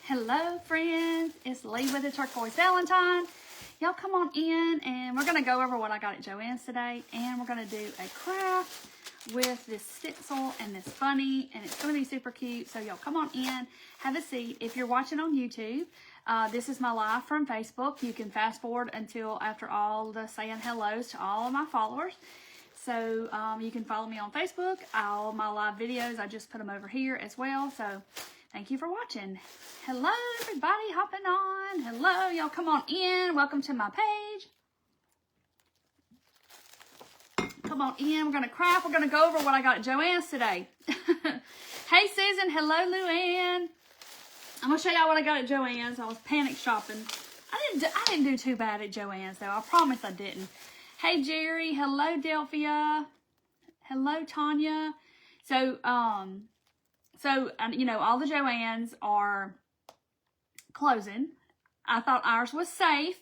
Hello friends, it's Lee with the Turquoise Valentine. Y'all come on in and we're going to go over what I got at Joann's today, and we're going to do a craft with this stencil and this bunny, and it's going to be super cute. So y'all come on in, have a seat. If you're watching on YouTube, this is my live from Facebook. You can fast forward until after all the saying hellos to all of my followers. So you can follow me on Facebook. All my live videos, I just put them over here as well. So thank you for watching. Hello, everybody hopping on. Hello, y'all come on in. Welcome to my page. Come on in. We're going to craft. We're going to go over what I got at Joann's today. Hey, Susan. Hello, Luann. I'm going to show y'all what I got at Joann's. I was panic shopping. I didn't do too bad at Joann's, though. I promise I didn't. Hey, Jerry. Hello, Delphia. Hello, Tanya. So, you know, all the Joann's are closing. I thought ours was safe.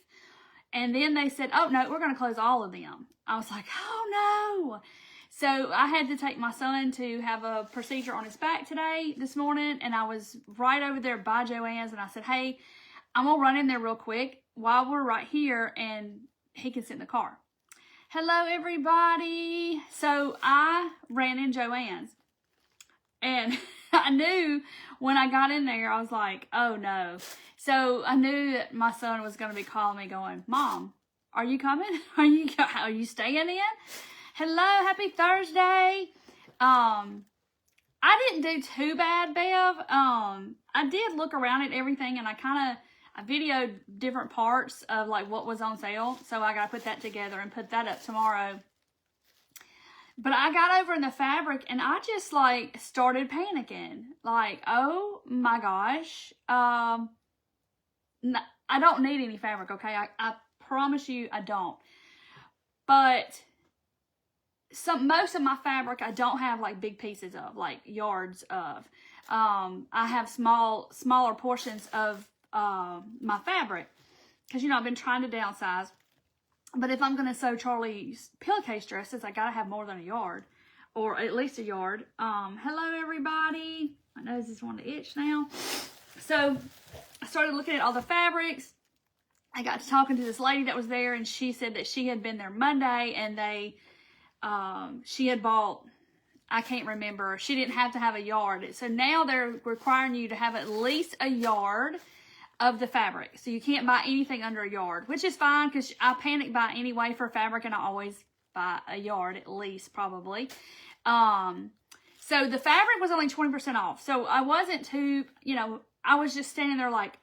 And then they said, oh, no, we're going to close all of them. I was like, oh, no. So I had to take my son to have a procedure on his back this morning. And I was right over there by Joann's. And I said, hey, I'm going to run in there real quick while we're right here. And he can sit in the car. Hello, everybody. So I ran in Joann's. And I knew when I got in there, I was like, oh, no. So I knew that my son was going to be calling me going, Mom, are you coming? Are you staying in? Hello, happy Thursday. I didn't do too bad, Bev. I did look around at everything, and I videoed different parts of like what was on sale. So I got to put that together and put that up tomorrow. But I got over in the fabric and I just like started panicking. Like, oh my gosh. No, I don't need any fabric, okay? I promise you I don't. But most of my fabric I don't have like big pieces of, like yards of. I have smaller portions of my fabric. Because, you know, I've been trying to downsize. But if I'm going to sew Charlie's pillowcase dresses, I got to have more than a yard. Or at least a yard. Hello, everybody. My nose is wanting to itch now. So, I started looking at all the fabrics. I got to talking to this lady that was there. And she said that she had been there Monday. And she had bought, I can't remember. She didn't have to have a yard. So, now they're requiring you to have at least a yard of the fabric. So you can't buy anything under a yard, which is fine because I panic buy anyway for fabric, and I always buy a yard at least, probably. So the fabric was only 20% off. So I wasn't too, you know, I was just standing there like,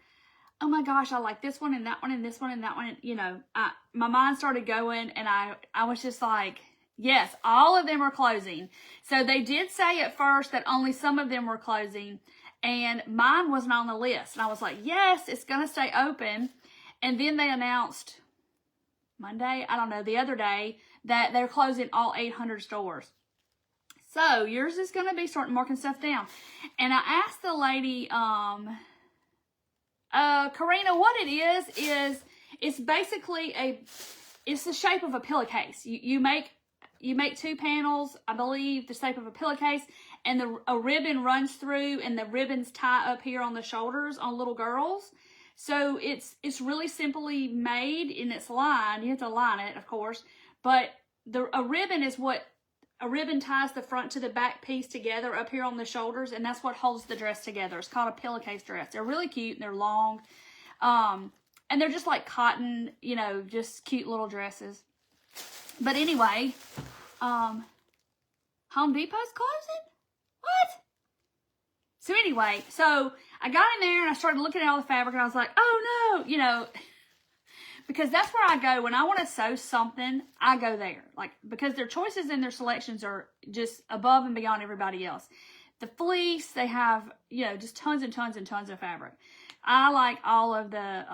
oh my gosh, I like this one and that one and this one and that one. And, you know, my mind started going, and I was just like, yes, all of them are closing. So they did say at first that only some of them were closing. And mine wasn't on the list. And I was like, yes, it's going to stay open. And then they announced Monday, I don't know, the other day, that they're closing all 800 stores. So yours is going to be starting marking stuff down. And I asked the lady, Karina, what it is it's basically it's the shape of a pillowcase. You make two panels, I believe, the shape of a pillowcase, and a ribbon runs through, and the ribbons tie up here on the shoulders on little girls. So it's really simply made, and it's lined. You have to line it, of course, but a ribbon is what a ribbon ties the front to the back piece together up here on the shoulders, and that's what holds the dress together. It's called a pillowcase dress. They're really cute, and they're long, and they're just like cotton, you know, just cute little dresses. But anyway, Home Depot's closing? What? So anyway, so I got in there and I started looking at all the fabric, and I was like, oh no, you know, because that's where I go. When I want to sew something, I go there. Like, because their choices and their selections are just above and beyond everybody else. The fleece, they have, you know, just tons and tons and tons of fabric. I like all of the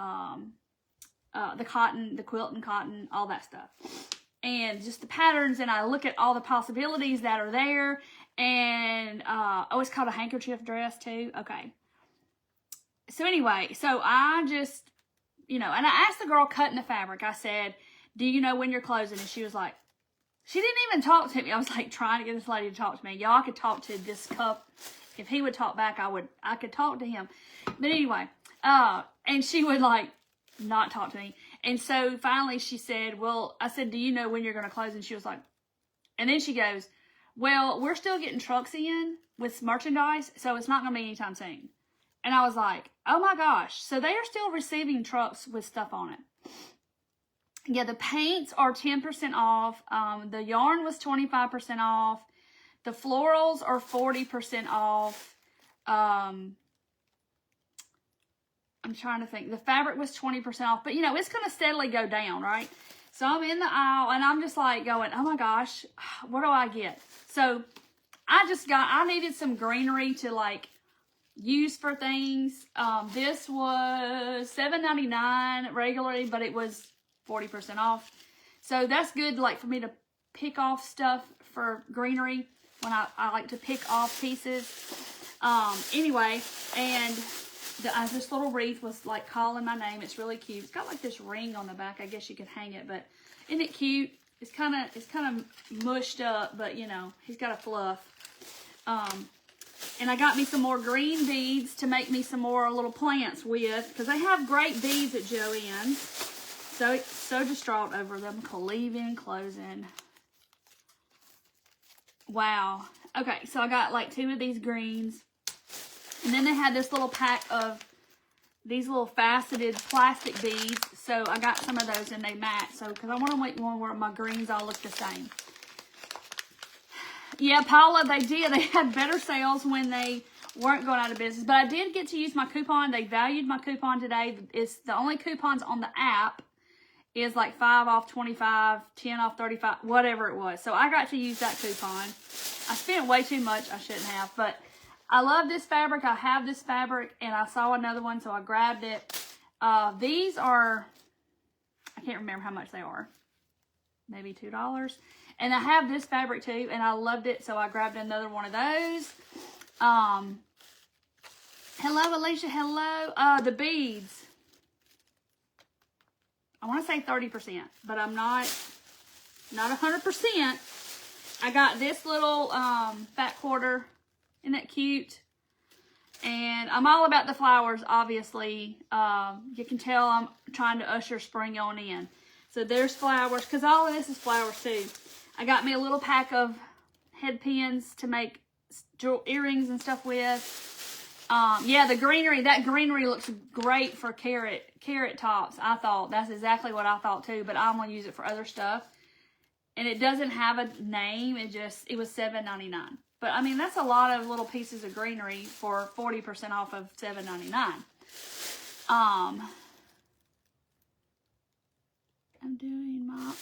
cotton, the quilting cotton, all that stuff. And just the patterns, and I look at all the possibilities that are there. And, oh, it's called a handkerchief dress too. Okay. So anyway, so I just, you know, and I asked the girl cutting the fabric, I said, do you know when you're closing? And she was like, she didn't even talk to me. I was like trying to get this lady to talk to me. Y'all, I could talk to this cup if he would talk back, I could talk to him. But anyway, and she would like not talk to me. And so finally she said, well, I said, do you know when you're going to close? And she was like, and then she goes, well, we're still getting trucks in with merchandise, so it's not going to be anytime soon. And I was like, oh my gosh. So they are still receiving trucks with stuff on it. Yeah, the paints are 10% off. The yarn was 25% off. The florals are 40% off. I'm trying to think. The fabric was 20% off. But, you know, it's going to steadily go down, right? So I'm in the aisle, and I'm just like going, oh my gosh, what do I get? So I needed some greenery to like use for things. This was $7.99 regularly, but it was 40% off. So that's good, like for me to pick off stuff for greenery when I like to pick off pieces. Anyway, and this little wreath was like calling my name. It's really cute. It's got like this ring on the back. I guess you could hang it, but isn't it cute? It's kind of mushed up, but you know, he's got a fluff. And I got me some more green beads to make me some more little plants with, because they have great beads at Joann. So distraught over them leaving, closing. Wow. Okay, so I got like 2 of these greens. And then they had this little pack of these little faceted plastic beads. So I got some of those and they match. So, because I want to make one where my greens all look the same. Yeah, Paula, they did. They had better sales when they weren't going out of business. But I did get to use my coupon. They valued my coupon today. It's the only coupons on the app is like 5 off 25, 10 off 35, whatever it was. So I got to use that coupon. I spent way too much. I shouldn't have. But I love this fabric. I have this fabric. And I saw another one, so I grabbed it. These are, I can't remember how much they are. Maybe $2. And I have this fabric too, and I loved it, so I grabbed another one of those. Hello, Alicia. Hello. The beads. I want to say 30%, but I'm not 100%. I got this little fat quarter. Isn't that cute? And I'm all about the flowers, obviously. You can tell I'm trying to usher spring on in. So there's flowers, because all of this is flowers too. I got me a little pack of head pins to make earrings and stuff with. Yeah, the greenery, that greenery looks great for carrot tops. I thought that's exactly what I thought too, but I'm going to use it for other stuff. And it doesn't have a name. It was $7.99. But I mean, that's a lot of little pieces of greenery for 40% off of $7.99. I'm doing my...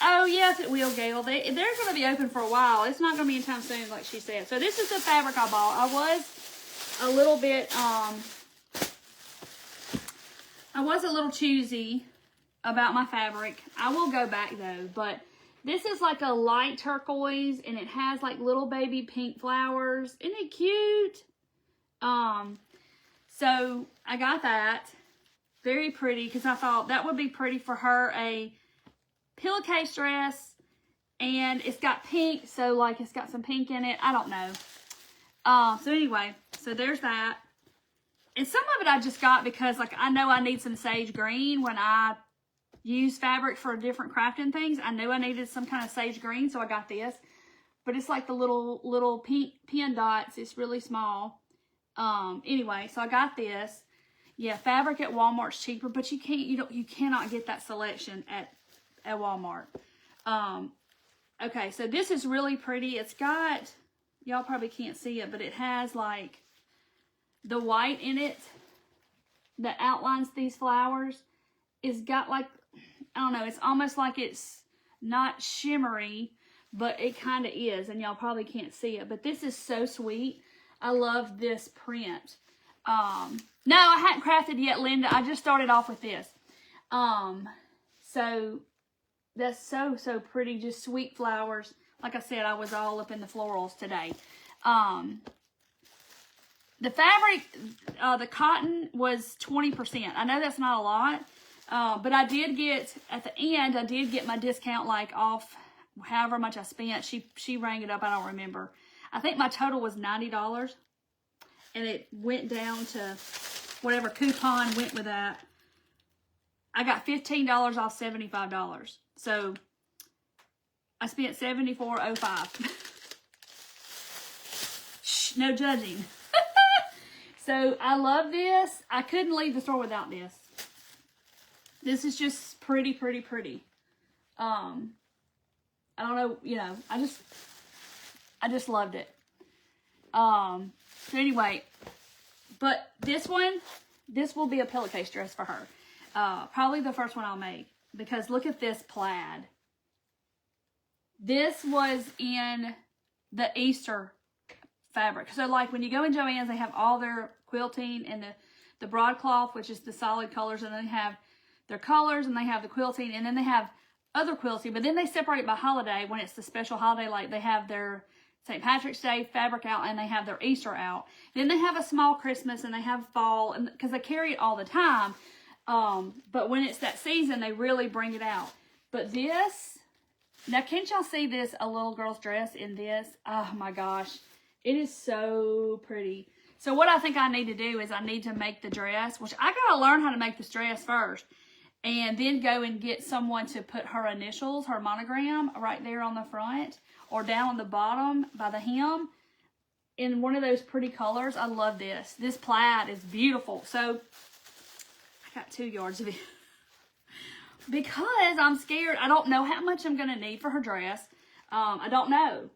Oh, yes, it will, Gail. They're going to be open for a while. It's not going to be anytime soon, like she said. So this is the fabric I bought. I was a little bit, choosy about my fabric. I will go back, though. But this is like a light turquoise, and it has like little baby pink flowers. Isn't it cute? So I got that. Very pretty, because I thought that would be pretty for her, a pillowcase dress, and it's got pink, so like it's got some pink in it. I don't know. So anyway, so there's that. And some of it I just got because like I know I need some sage green when I use fabric for different crafting things. I knew I needed some kind of sage green, so I got this. But it's like the little pink pin dots. It's really small. Anyway, so I got this. Yeah, fabric at Walmart's cheaper, but you cannot get that selection at Walmart. Okay, so this is really pretty. It's got, y'all probably can't see it, but it has like the white in it that outlines these flowers. It's got like, I don't know, it's almost like it's not shimmery, but it kind of is, and y'all probably can't see it, but this is so sweet. I love this print. No, I hadn't crafted yet, Linda. I just started off with this. So that's so pretty. Just sweet flowers. Like I said, I was all up in the florals today. The fabric, the cotton was 20%. I know that's not a lot, but I did get, at the end, I did get my discount like off however much I spent. She rang it up. I don't remember. I think my total was $90. and it went down to whatever coupon went with that. I got $15 off $75. So I spent $74.05. Shh, no judging. So I love this. I couldn't leave the store without this. This is just pretty, pretty, pretty. I don't know, you know, I just loved it. So anyway, but this will be a pillowcase dress for her. Probably the first one I'll make, because look at this plaid. This was in the Easter fabric. So like when you go in Joann's, they have all their quilting and the broadcloth, which is the solid colors, and then they have their colors, and they have the quilting, and then they have other quilting, but then they separate it by holiday. When it's the special holiday, like they have their St. Patrick's Day fabric out, and they have their Easter out. Then they have a small Christmas, and they have fall, and because they carry it all the time. But when it's that season, they really bring it out. But this, now can't y'all see this, a little girl's dress in this? Oh my gosh, it is so pretty. So what I think I need to do is I need to make the dress, which I gotta learn how to make this dress first, and then go and get someone to put her initials, her monogram, right there on the front or down on the bottom by the hem in one of those pretty colors. I love this. This plaid is beautiful. So I got 2 yards of it because I'm scared. I don't know how much I'm going to need for her dress. I don't know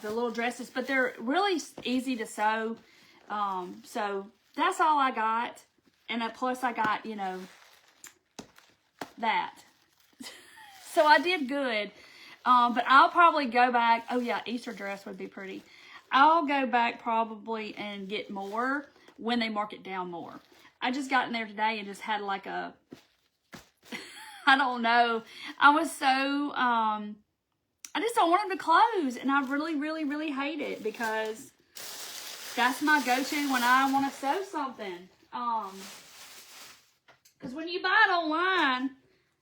the little dresses, but they're really easy to sew. So that's all I got. And plus I got, you know, that. So I did good. But I'll probably go back. Oh yeah, Easter dress would be pretty. I'll go back probably and get more when they mark it down more. I just got in there today and just had like a, I don't know. I was so, I just don't want them to close. And I really, really, really hate it because that's my go-to when I want to sew something. Because when you buy it online,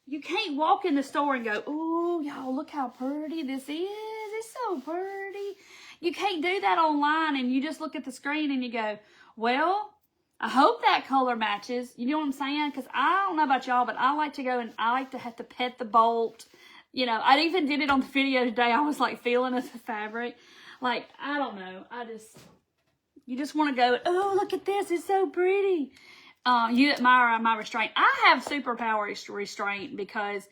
you can't walk in the store and go, "Ooh, y'all, look how pretty this is. It's so pretty." You can't do that online, and you just look at the screen and you go, "Well, I hope that color matches." You know what I'm saying? Because I don't know about y'all, but I like to go and I like to have to pet the bolt. You know, I even did it on the video today. I was like feeling the fabric. Like, I don't know. You just want to go, "Oh, look at this. It's so pretty." You admire my restraint. I have superpower restraint because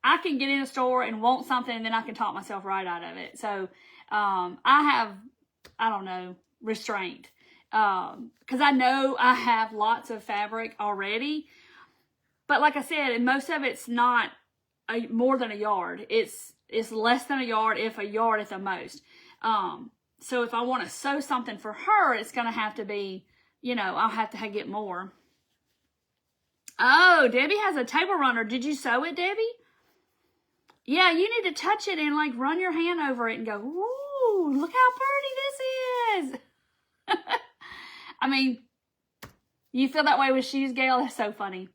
I can get in a store and want something and then I can talk myself right out of it. So, I have, I don't know, restraint. Because I know I have lots of fabric already. But like I said, and most of it's not more than a yard. It's less than a yard, if a yard at the most. So if I want to sew something for her, it's going to have to be, you know, I'll have to get more. Oh, Debbie has a table runner. Did you sew it, Debbie? Yeah, you need to touch it and like run your hand over it and go, "Ooh, look how pretty this is." I mean, you feel that way with shoes, Gail? That's so funny.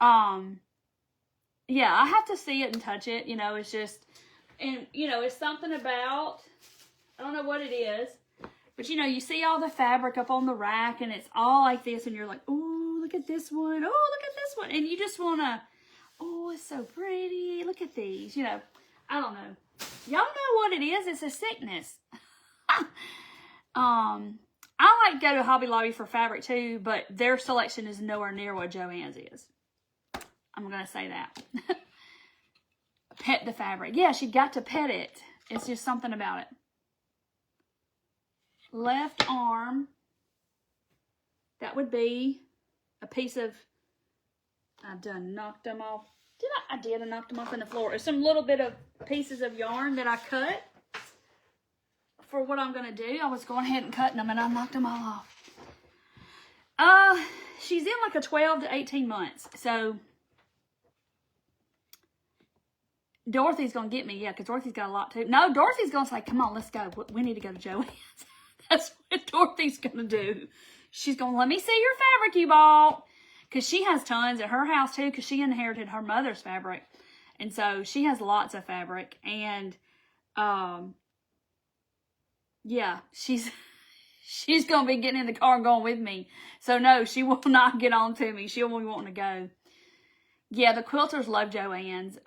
Yeah, I have to see it and touch it. You know, it's just, and you know, it's something about, I don't know what it is, but you know, you see all the fabric up on the rack and it's all like this and you're like, "Ooh, look at this one. Oh, look at this one." And you just want to, "Oh, it's so pretty. Look at these." You know, I don't know. Y'all know what it is. It's a sickness. I like to go to Hobby Lobby for fabric too, but their selection is nowhere near what Joann's is. I'm going to say that. Pet the fabric. Yeah, she got to pet it. It's just something about it. Left arm. That would be a piece of, I done knocked them off. I did. I knocked them off on the floor. It's some little bit of pieces of yarn that I cut for what I'm going to do. I was going ahead and cutting them and I knocked them all off. She's in like a 12 to 18 months. So Dorothy's going to get me. Yeah, because Dorothy's got a lot too. No, Dorothy's going to say, "Come on, let's go. We need to go to Joann's." That's what Dorothy's going to do. She's going to let me see your fabric you bought. Because she has tons at her house too, because she inherited her mother's fabric. And so she has lots of fabric. And, yeah, she's she's going to be getting in the car and going with me. So no, she will not get on to me. She'll be wanting to go. Yeah, the quilters love Joann's.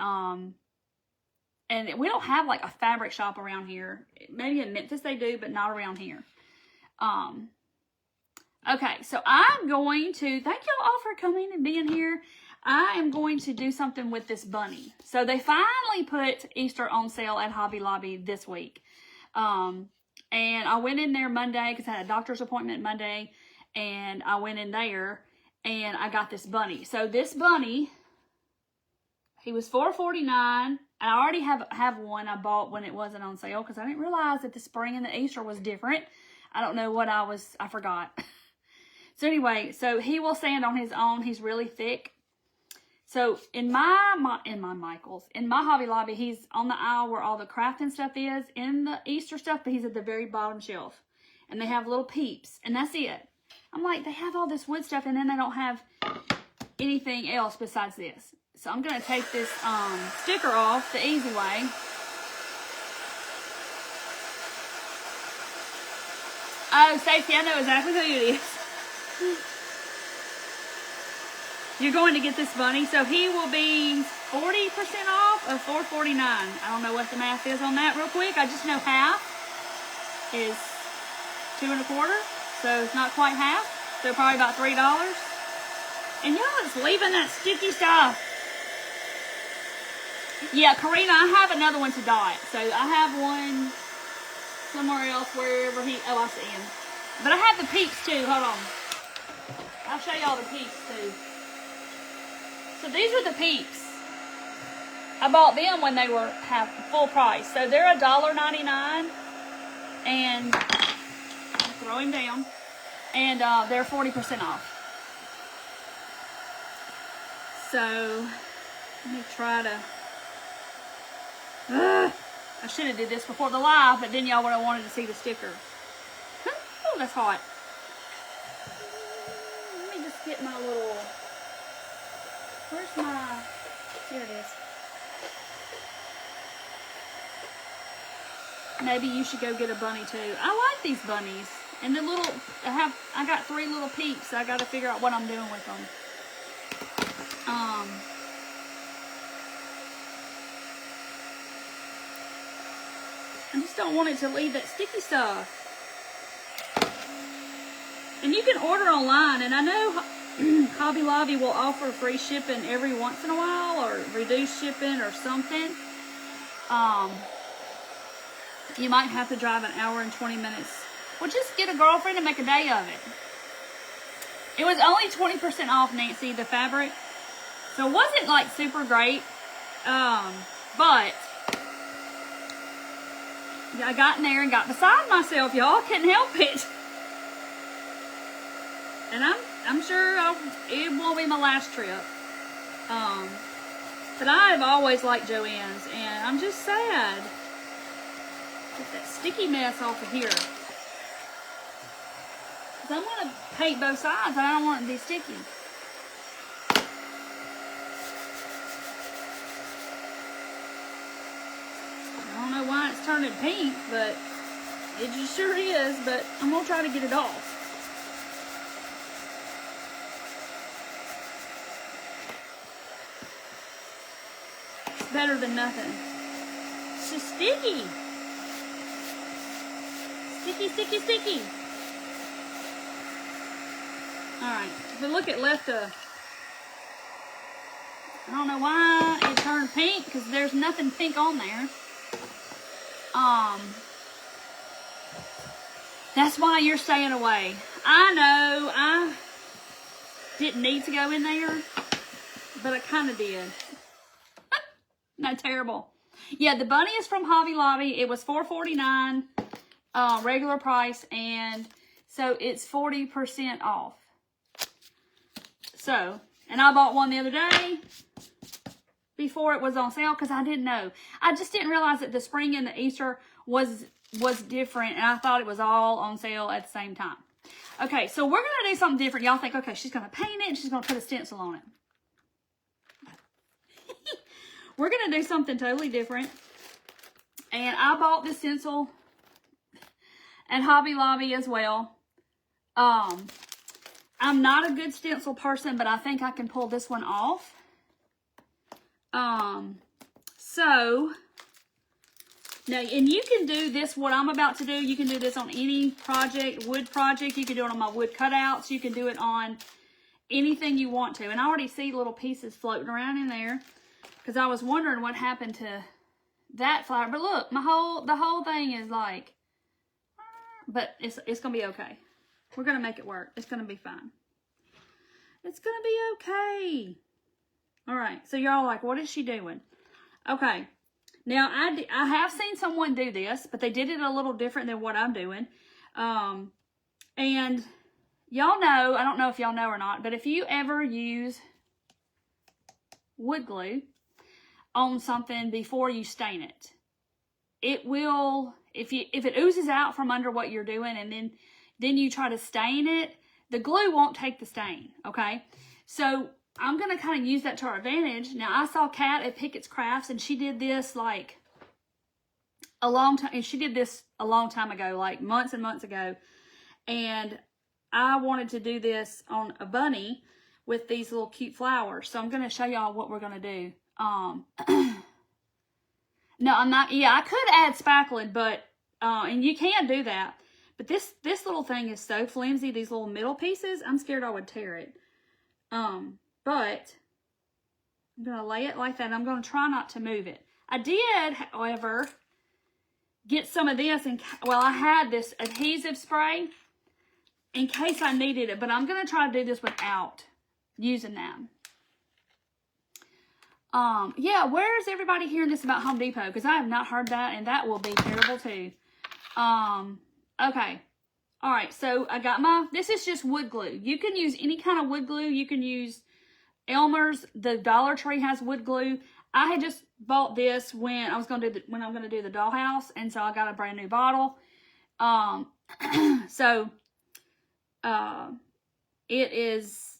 And we don't have like a fabric shop around here. Maybe in Memphis they do, but not around here. Okay, so I'm going to, thank y'all all for coming and being here. I am going to do something with this bunny. So they finally put Easter on sale at Hobby Lobby this week. And I went in there Monday because I had a doctor's appointment Monday. And I went in there and I got this bunny. So this bunny, he was $4.49. I already have one I bought when it wasn't on sale because I didn't realize that the spring and the Easter was different. I don't know what I forgot. So anyway, so he will stand on his own. He's really thick. So in my Hobby Lobby, he's on the aisle where all the crafting stuff is, in the Easter stuff, but he's at the very bottom shelf. And they have little peeps, and that's it. I'm like, they have all this wood stuff, and then they don't have anything else besides this. So I'm going to take this sticker off the easy way. Oh, Stacey, I know exactly who it is. You're going to get this bunny, so he will be 40% off of $4.49. I don't know what the math is on that real quick. I just know half is $2 1/4, so it's not quite half. So probably about $3. And y'all is leaving that sticky stuff. Yeah, Karina, I have another one to dot. So I have one somewhere else, wherever oh, I see him. But I have the peeps too. Hold on. I'll show y'all the peeps too. So these are the peeps. I bought them when they were full price. So they're $1.99. And I'll throw him down. And they're 40% off. So let me try to. I should have did this before the live, but then y'all would have wanted to see the sticker. Oh, that's hot. Let me just get my little. Where's my? Here it is. Maybe you should go get a bunny too. I like these bunnies. And the little, I got 3 little peeps. So I got to figure out what I'm doing with them. I just don't want it to leave that sticky stuff. And you can order online, and I know Hobby Lobby will offer free shipping every once in a while, or reduced shipping or something. You might have to drive an hour and 20 minutes. Well, just get a girlfriend and make a day of it. It was only 20% off, Nancy, the fabric. So it wasn't like super great. But I got in there and got beside myself, y'all. Couldn't help it. And I'm sure it won't be my last trip. But I've always liked Joann's, and I'm just sad. Get that sticky mess off of here. Because I'm going to paint both sides, and I don't want it to be sticky. I don't know why it's turning pink, but it just sure is. But I'm going to try to get it off. It's better than nothing. It's just sticky. Sticky, sticky, sticky. Alright, but look, it left a... I don't know why it turned pink, because there's nothing pink on there. That's why you're staying away. I know, I didn't need to go in there, but I kind of did. Not terrible. Yeah, the bunny is from Hobby Lobby. It was $4.49 regular price, and so it's 40% off. So, and I bought one the other day before it was on sale because I didn't know. I just didn't realize that the spring and the Easter was different, and I thought it was all on sale at the same time. Okay, so we're going to do something different. Y'all think, okay, she's going to paint it and she's going to put a stencil on it. We're going to do something totally different. And I bought this stencil. at Hobby Lobby as well. I'm not a good stencil person, but I think I can pull this one off. So, now, and you can do this, what I'm about to do, you can do this on any project, wood project. You can do it on my wood cutouts. You can do it on anything you want to. And I already see little pieces floating around in there because I was wondering what happened to that flower. But look, the whole thing is like, but it's going to be okay. We're going to make it work. It's going to be fine. It's going to be okay. All right. So y'all like, what is she doing? Okay. Now, I have seen someone do this, but they did it a little different than what I'm doing. And y'all know, I don't know if y'all know or not, but if you ever use wood glue on something before you stain it, it will, if it oozes out from under what you're doing and then you try to stain it, the glue won't take the stain, okay? So I'm going to kind of use that to our advantage. Now, I saw Kat at Pickett's Crafts, and she did this like a long time. And she did this a long time ago, like months and months ago. And I wanted to do this on a bunny with these little cute flowers. So I'm going to show y'all what we're going to do. No, I'm not. Yeah, I could add spackling, but, and you can do that. But this little thing is so flimsy, these little middle pieces, I'm scared I would tear it. But I'm going to lay it like that. I'm going to try not to move it. I did, however, get some of this, and well, I had this adhesive spray in case I needed it, but I'm going to try to do this without using that. Yeah, where's everybody hearing this about Home Depot? Because I have not heard that, and that will be terrible too. Okay. All right, so I got this is just wood glue. You can use any kind of wood glue. You can use Elmer's. The Dollar Tree has wood glue. I had just bought this when I'm going to do the dollhouse, and so I got a brand new bottle. It is,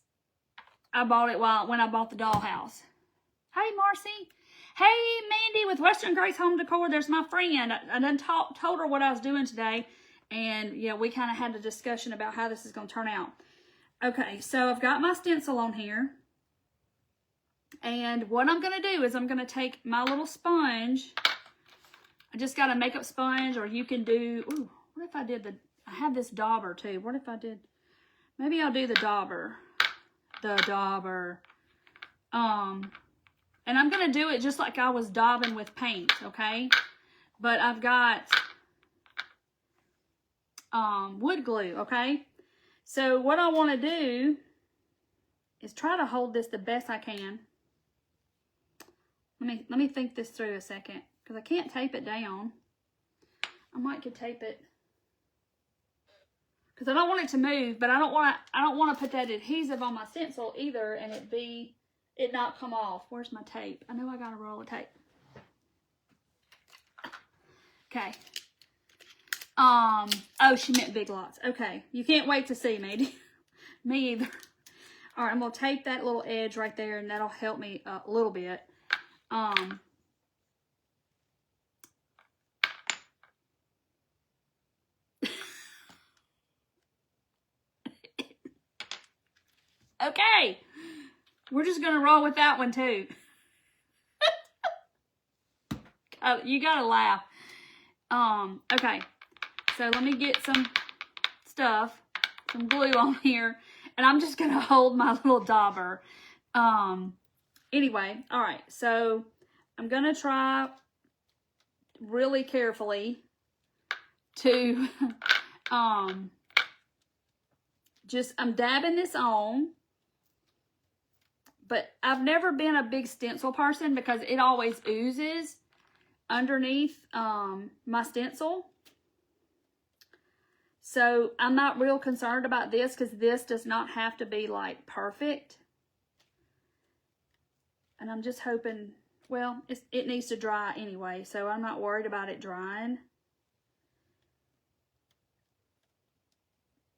I bought it when I bought the dollhouse. Hey, Marcy. Hey, Mandy with Western Grace Home Decor. There's my friend. I done told her what I was doing today. And, yeah, we kind of had a discussion about how this is going to turn out. Okay, so I've got my stencil on here. And what I'm going to do is I'm going to take my little sponge. I just got a makeup sponge, or you can do, ooh, what if I did I have this dauber too. What if I did, maybe I'll do the dauber. And I'm going to do it just like I was daubing with paint, okay? But I've got wood glue, okay? So what I want to do is try to hold this the best I can. Let me think this through a second, because I can't tape it down. I might could tape it, because I don't want it to move, but I don't want to put that adhesive on my stencil either, and it not come off. Where's my tape? I know I got a roll of tape. Okay. Oh, she meant Big Lots. Okay. You can't wait to see me. Me either. All right, I'm going to tape that little edge right there, and that'll help me a little bit. Okay. We're just going to roll with that one, too. You got to laugh. Okay. So let me get some stuff, some glue on here, and I'm just going to hold my little dauber. Anyway, all right. So I'm going to try really carefully to, I'm dabbing this on. But I've never been a big stencil person because it always oozes underneath my stencil. So I'm not real concerned about this because this does not have to be like perfect. And I'm just hoping, well, it needs to dry anyway, so I'm not worried about it drying.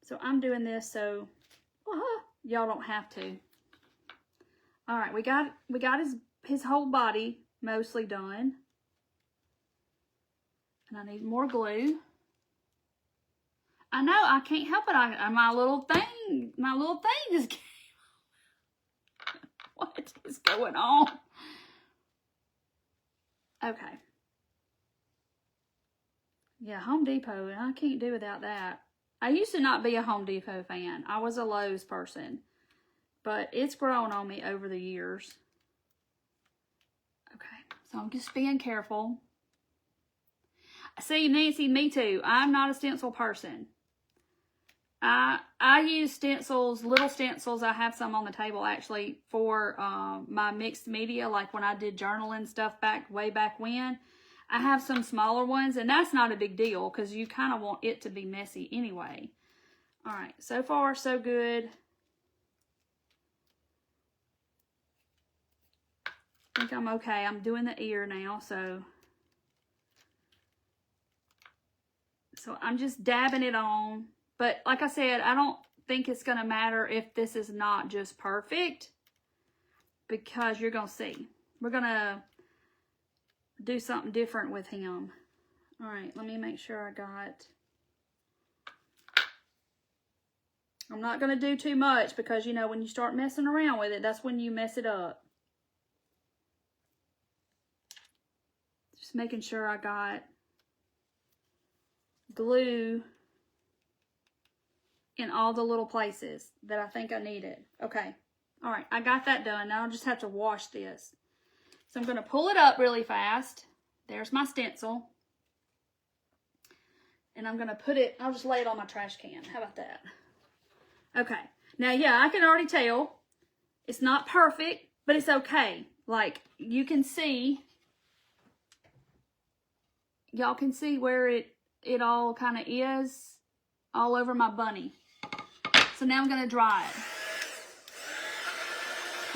So I'm doing this so y'all don't have to. All right, we got his whole body mostly done. And I need more glue. I know, I can't help it. My little thing just came. What is going on? Okay. Yeah, Home Depot, I can't do without that. I used to not be a Home Depot fan. I was a Lowe's person. But it's grown on me over the years. Okay, so I'm just being careful. See, Nancy, me too. I'm not a stencil person. I use stencils, little stencils. I have some on the table actually for my mixed media, like when I did journaling stuff way back when. I have some smaller ones, and that's not a big deal because you kind of want it to be messy anyway. All right, so far so good. I think I'm okay. I'm doing the ear now, so I'm just dabbing it on. But like I said, I don't think it's going to matter if this is not just perfect, because you're going to see. We're going to do something different with him. All right, let me make sure I got... I'm not going to do too much because, you know, when you start messing around with it, that's when you mess it up. Just making sure I got glue in all the little places that I think I needed. Okay. All right. I got that done. Now I'll just have to wash this. So I'm going to pull it up really fast. There's my stencil. And I'm going to put it, I'll just lay it on my trash can. How about that? Okay. Now, yeah, I can already tell it's not perfect, but it's okay. Like, you can see, y'all can see where it all kind of is all over my bunny. So now I'm going to dry it.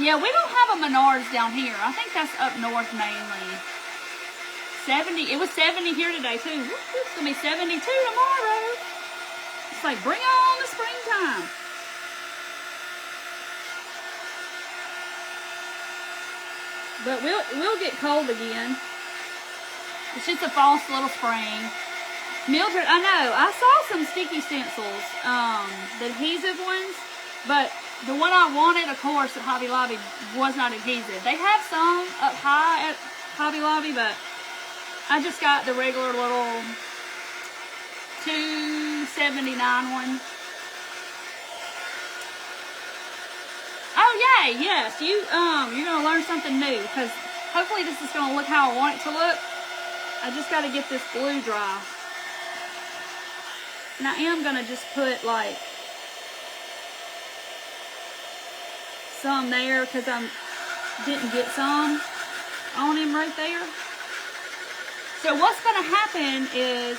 Yeah, we don't have a Menards down here. I think that's up north mainly. 70. It was 70 here today, too. It's going to be 72 tomorrow. It's like, bring on the springtime. But we'll get cold again. It's just a false little spring. Mildred, I know, I saw some sticky stencils, the adhesive ones, but the one I wanted, of course, at Hobby Lobby was not adhesive. They have some up high at Hobby Lobby, but I just got the regular little $2.79 one. Oh, yay, yes, you're going to learn something new, because hopefully this is going to look how I want it to look. I just got to get this glue dry. And I am going to just put, like, some there, because I didn't get some on him right there. So what's going to happen is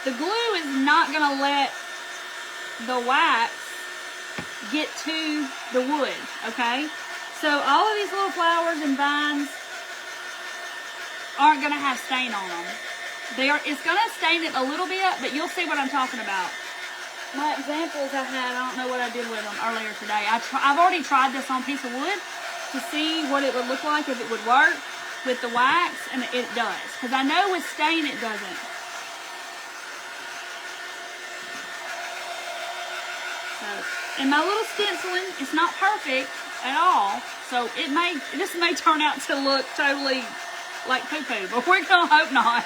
the glue is not going to let the wax get to the wood, okay? So all of these little flowers and vines aren't going to have stain on them. It's going to stain it a little bit, but you'll see what I'm talking about. My examples I don't know what I did with them earlier today. I've already tried this on a piece of wood to see what it would look like if it would work with the wax, and it does. Because I know with stain it doesn't. So, and my little stenciling, it's not perfect at all. So this may turn out to look totally like poo-poo, but we're going to hope not.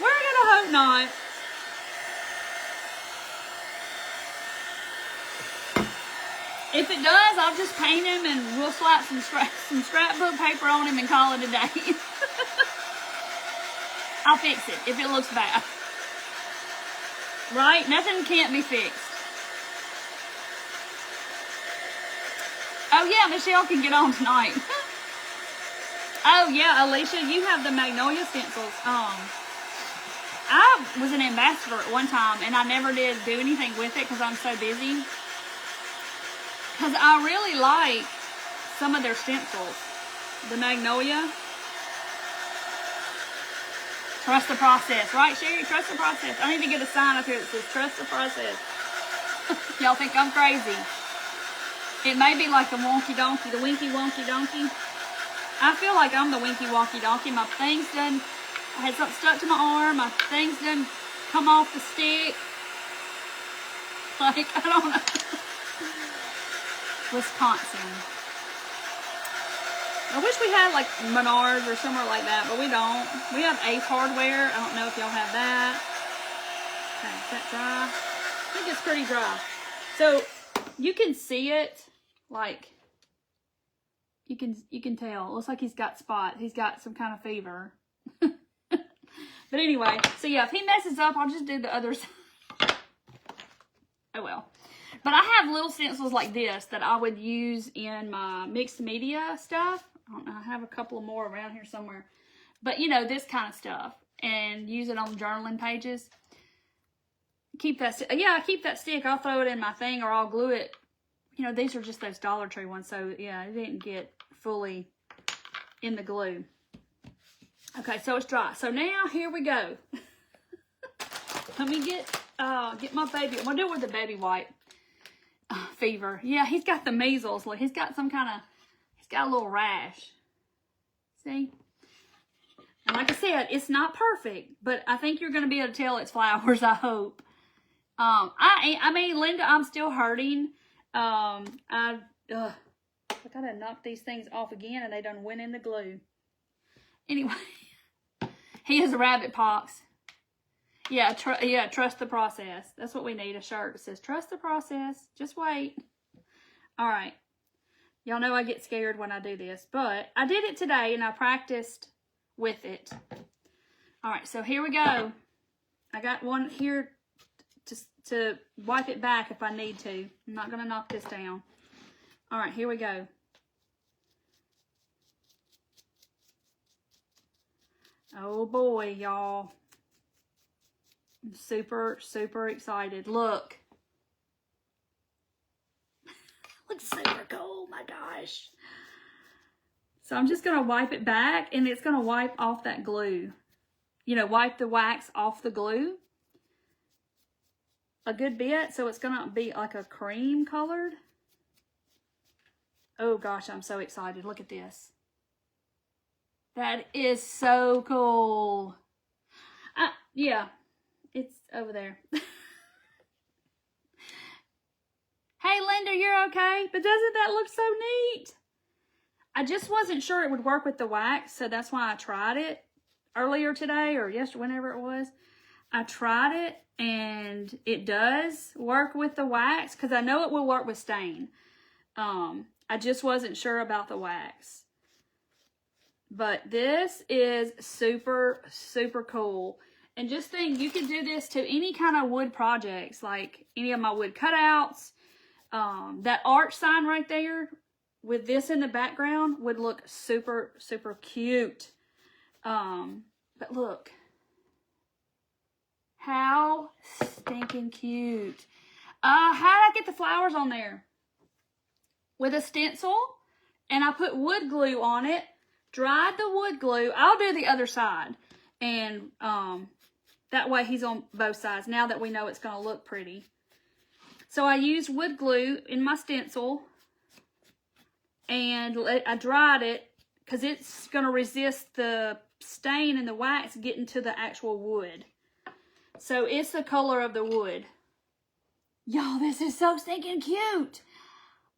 We're going to hope not. If it does, I'll just paint him and we'll slap some scrapbook paper on him and call it a day. I'll fix it if it looks bad. Right? Nothing can't be fixed. Oh yeah, Michelle can get on tonight. Oh yeah, Alicia, you have the Magnolia stencils. I was an ambassador at one time, and I never did do anything with it because I'm so busy. Because I really like some of their stencils. The Magnolia. Trust the process. Right, Sherry? Trust the process. I need to get a sign up here that says trust the process. Y'all think I'm crazy. It may be like the wonky donkey, the winky wonky donkey. I feel like I'm the winky wonky donkey. My thing's done, I had something stuck to my arm. My thing's done come off the stick. Like, I don't know. Wisconsin. I wish we had like Menards or somewhere like that, but we don't. We have Ace Hardware. I don't know if y'all have that. Okay, is that dry? I think it's pretty dry. So you can see it, like you can tell. It looks like he's got spots. He's got some kind of fever. But anyway, so yeah, if he messes up, I'll just do the other side. Oh well. But I have little stencils like this that I would use in my mixed media stuff. I don't know, I have a couple more around here somewhere. But you know, this kind of stuff. And use it on journaling pages. Keep that, yeah, I keep that stick. I'll throw it in my thing or I'll glue it. You know, these are just those Dollar Tree ones. So yeah, it didn't get fully in the glue. Okay, so it's dry. So now here we go. Let me get my baby. I'm gonna do it with the baby wipe. Fever. Yeah, he's got the measles. Look, he's got some kind of, he's got a little rash. See? And like I said, it's not perfect, but I think you're gonna be able to tell it's flowers, I hope. I mean, Linda, I'm still hurting. I gotta knock these things off again and they done went in the glue. Anyway. He has rabbit pox. Yeah, trust the process. That's what we need, a shirt that says, trust the process. Just wait. All right. Y'all know I get scared when I do this, but I did it today and I practiced with it. All right, so here we go. I got one here to wipe it back if I need to. I'm not going to knock this down. All right, here we go. Oh boy, y'all. I'm super, super excited. Look. Looks super cool, my gosh. So I'm just going to wipe it back and it's going to wipe off that glue. You know, wipe the wax off the glue a good bit. So it's going to be like a cream colored. Oh gosh, I'm so excited. Look at this. That is so cool. Yeah, it's over there. Hey, Linda, you're okay? But doesn't that look so neat? I just wasn't sure it would work with the wax, so that's why I tried it earlier today or yesterday, whenever it was. I tried it, and it does work with the wax, because I know it will work with stain. I just wasn't sure about the wax. But this is super, super cool. And just think, you could do this to any kind of wood projects, like any of my wood cutouts. That arch sign right there with this in the background would look super, super cute. But look. How stinking cute. How did I get the flowers on there? With a stencil. And I put wood glue on it. Dried the wood glue. I'll do the other side. And that way he's on both sides. Now that we know it's going to look pretty. So I used wood glue in my stencil. And I dried it. Because it's going to resist the stain and the wax getting to the actual wood. So it's the color of the wood. Y'all, this is so stinking cute.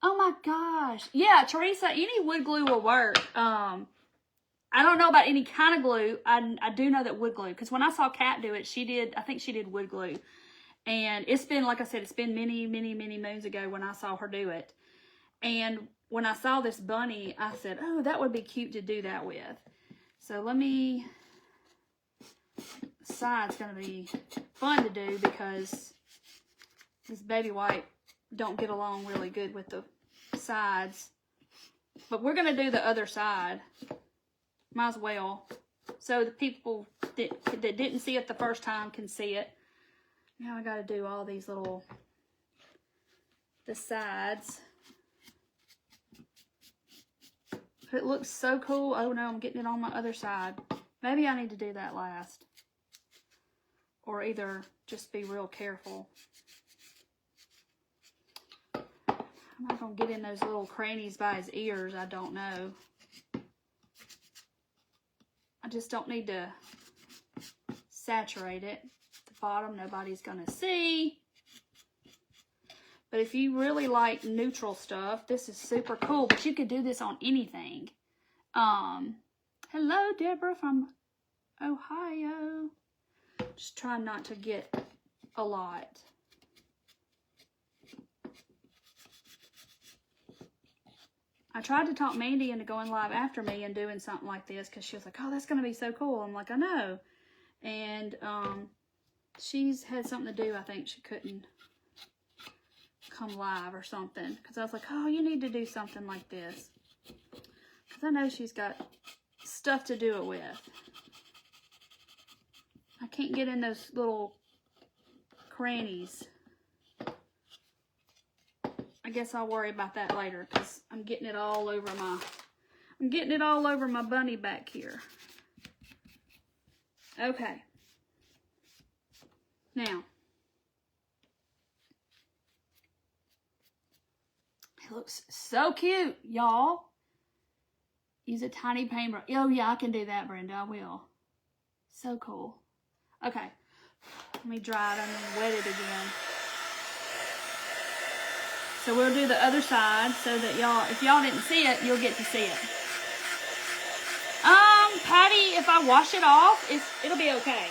Oh my gosh. Yeah, Teresa, any wood glue will work. I don't know about any kind of glue. I do know that wood glue. Because when I saw Kat do it, I think she did wood glue. And it's been, like I said, it's been many, many, many moons ago when I saw her do it. And when I saw this bunny, I said, oh, that would be cute to do that with. So let me... Side's going to be fun to do because this baby wipe don't get along really good with the sides. But we're going to do the other side. Might as well. So the people that didn't see it the first time can see it. Now I got to do all these little, the sides. It looks so cool. Oh no, I'm getting it on my other side. Maybe I need to do that last. Or either just be real careful. I'm not going to get in those little crannies by his ears. I don't know. I just don't need to saturate it. At the bottom, nobody's going to see. But if you really like neutral stuff, this is super cool. But you could do this on anything. Hello, Deborah from Ohio. Just trying not to get a lot. I tried to talk Mandy into going live after me and doing something like this because she was like, oh, that's going to be so cool. I'm like, I know. And she's had something to do. I think she couldn't come live or something because I was like, oh, you need to do something like this because I know she's got stuff to do it with. I can't get in those little crannies. I guess I'll worry about that later because I'm getting it all over my bunny back here. Okay. Now, it looks so cute, y'all. Use a tiny paintbrush. Oh yeah, I can do that, Brenda. I will. So cool. Okay. Let me dry it and then wet it again. So we'll do the other side so that y'all, if y'all didn't see it, you'll get to see it. Patty, if I wash it off, it'll be okay.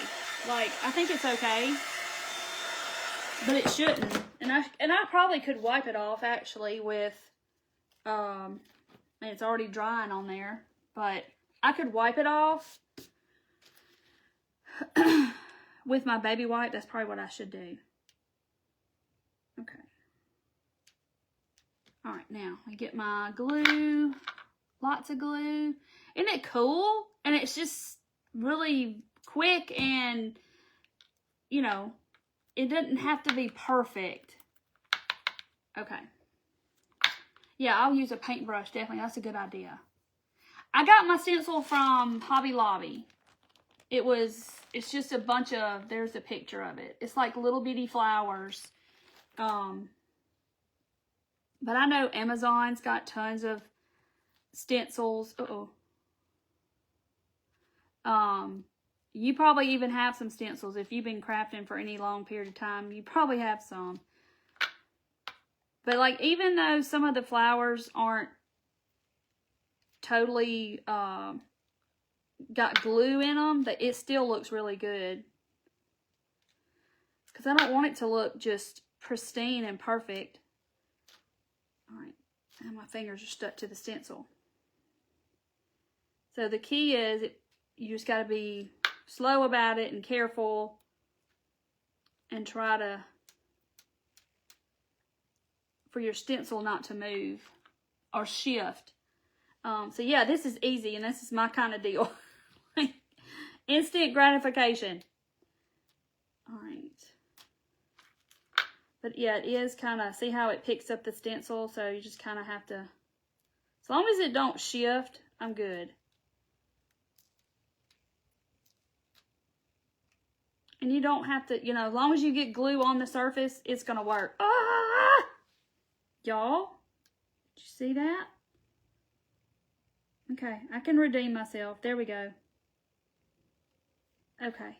Like, I think it's okay. But it shouldn't. And I probably could wipe it off actually with, and it's already drying on there. But I could wipe it off with my baby wipe. That's probably what I should do. Okay. All right, now I get my glue, lots of glue. Isn't it cool? And it's just really quick and, you know, it doesn't have to be perfect. Okay. Yeah, I'll use a paintbrush, definitely. That's a good idea. I got my stencil from Hobby Lobby. It's just a bunch of, there's a picture of it. It's like little bitty flowers. But I know Amazon's got tons of stencils. You probably even have some stencils. If you've been crafting for any long period of time, you probably have some. But like, even though some of the flowers aren't totally got glue in them, it still looks really good. Because I don't want it to look just pristine and perfect. Alright, and my fingers are stuck to the stencil. So the key is, you just got to be slow about it and careful. And try to, for your stencil not to move or shift. So yeah, this is easy and this is my kind of deal. Instant gratification. Alright. But yeah, it is kind of, see how it picks up the stencil? So you just kind of have to, as long as it don't shift, I'm good. And you don't have to, you know, as long as you get glue on the surface, it's going to work. Ah! Y'all, did you see that? Okay, I can redeem myself. There we go. Okay.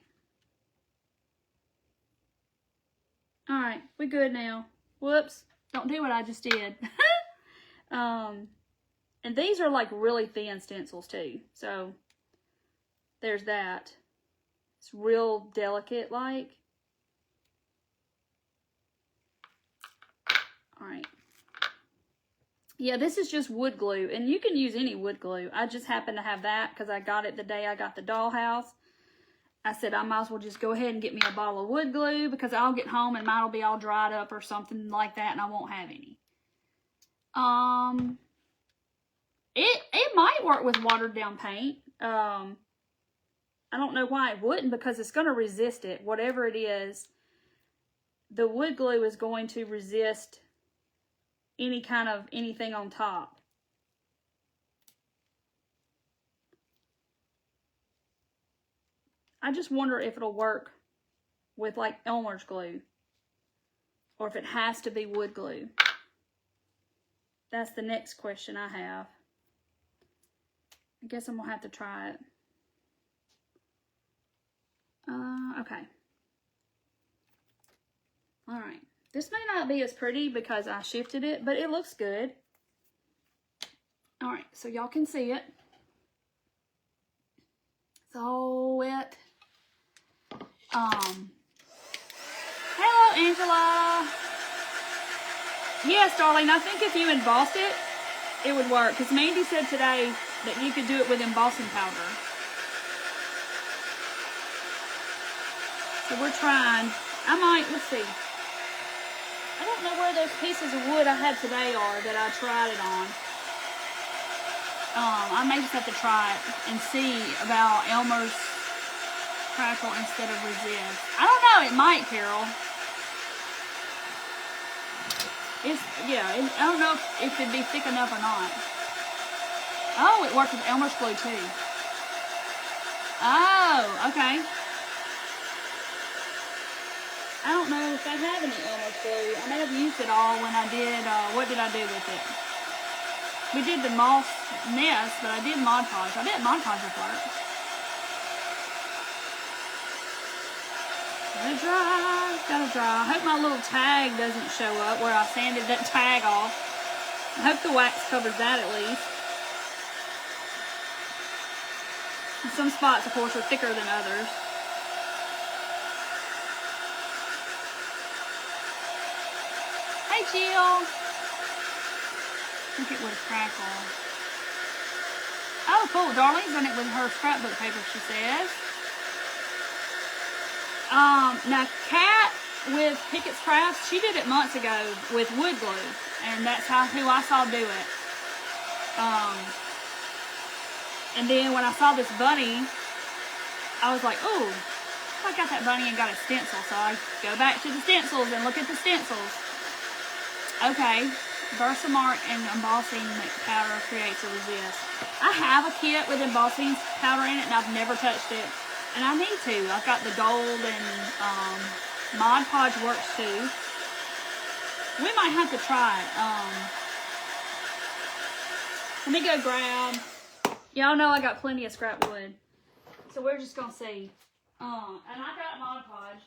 Alright, we're good now. Whoops. Don't do what I just did. And these are like really thin stencils too. So, there's that. It's real delicate like. Alright. Yeah, this is just wood glue. And you can use any wood glue. I just happen to have that because I got it the day I got the dollhouse. I said I might as well just go ahead and get me a bottle of wood glue because I'll get home and mine will be all dried up or something like that and I won't have any. It might work with watered down paint. I don't know why it wouldn't because it's going to resist it. Whatever it is, the wood glue is going to resist any kind of anything on top. I just wonder if it'll work with like Elmer's glue or if it has to be wood glue. That's the next question I have. I guess I'm gonna have to try it. Okay. All right. This may not be as pretty because I shifted it, but it looks good. All right, so y'all can see it. It's all wet. Hello, Angela. Yes, darling, I think if you embossed it, it would work. Because Mandy said today that you could do it with embossing powder. So we're trying. Let's see. I don't know where those pieces of wood I had today are that I tried it on. I may just have to try it and see about Elmer's crackle instead of resist. I don't know, it might, Carol. I don't know if it'd be thick enough or not. Oh, it worked with Elmer's glue too. Oh, okay. I don't know if I have any Elmer's glue. I may have used it all when I did, what did I do with it? We did the moss nest, but I did Mod Podge. I bet Mod Podge would work. Gotta dry, gotta dry. I hope my little tag doesn't show up where I sanded that tag off. I hope the wax covers that at least. And some spots, of course, are thicker than others. Hey, Jill. I think it would crackle. Oh, cool. Darlene's done it with her scrapbook paper, she says. Now, Kat with Pickett's Crafts, she did it months ago with wood glue. And that's who I saw do it. And then when I saw this bunny, I was like, ooh, I got that bunny and got a stencil. So I go back to the stencils and look at the stencils. Okay. Versamark and embossing powder creates a resist. I have a kit with embossing powder in it and I've never touched it. And I need to. I've got the gold and Mod Podge works too. We might have to try it. Let me go grab. Y'all know I got plenty of scrap wood. So we're just going to see. And I got Mod Podge.